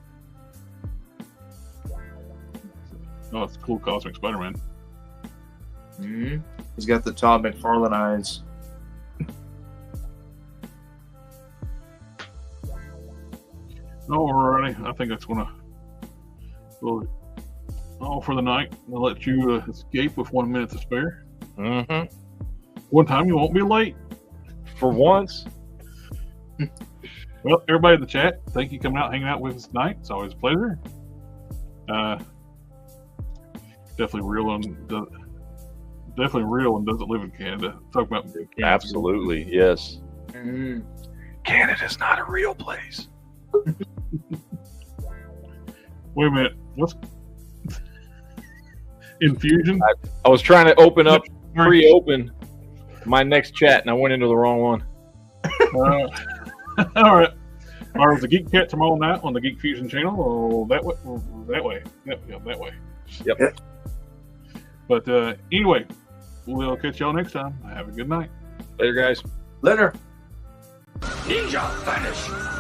Oh, it's a cool Cosmic Spider-Man. Mm-hmm. He's got the Todd McFarlane eyes. Alrighty, I think that's gonna go all for the night. I'll let you escape with 1 minute to spare. Mm-hmm. One time you won't be late. For once. Well, everybody in the chat, thank you for coming out, hanging out with us tonight. It's always a pleasure. Definitely real and doesn't live in Canada. Talk about Canada. Absolutely, yes. Mm-hmm. Canada's not a real place. Wait a minute. What's Infusion? I was trying to open up, pre-open my next chat, and I went into the wrong one. All right. Or is the Geek Cat tomorrow night on the Geek Fusion channel? Or that way? That way. Yep. But anyway, we'll catch y'all next time. Have a good night. Later, guys. Later. Ninja vanish.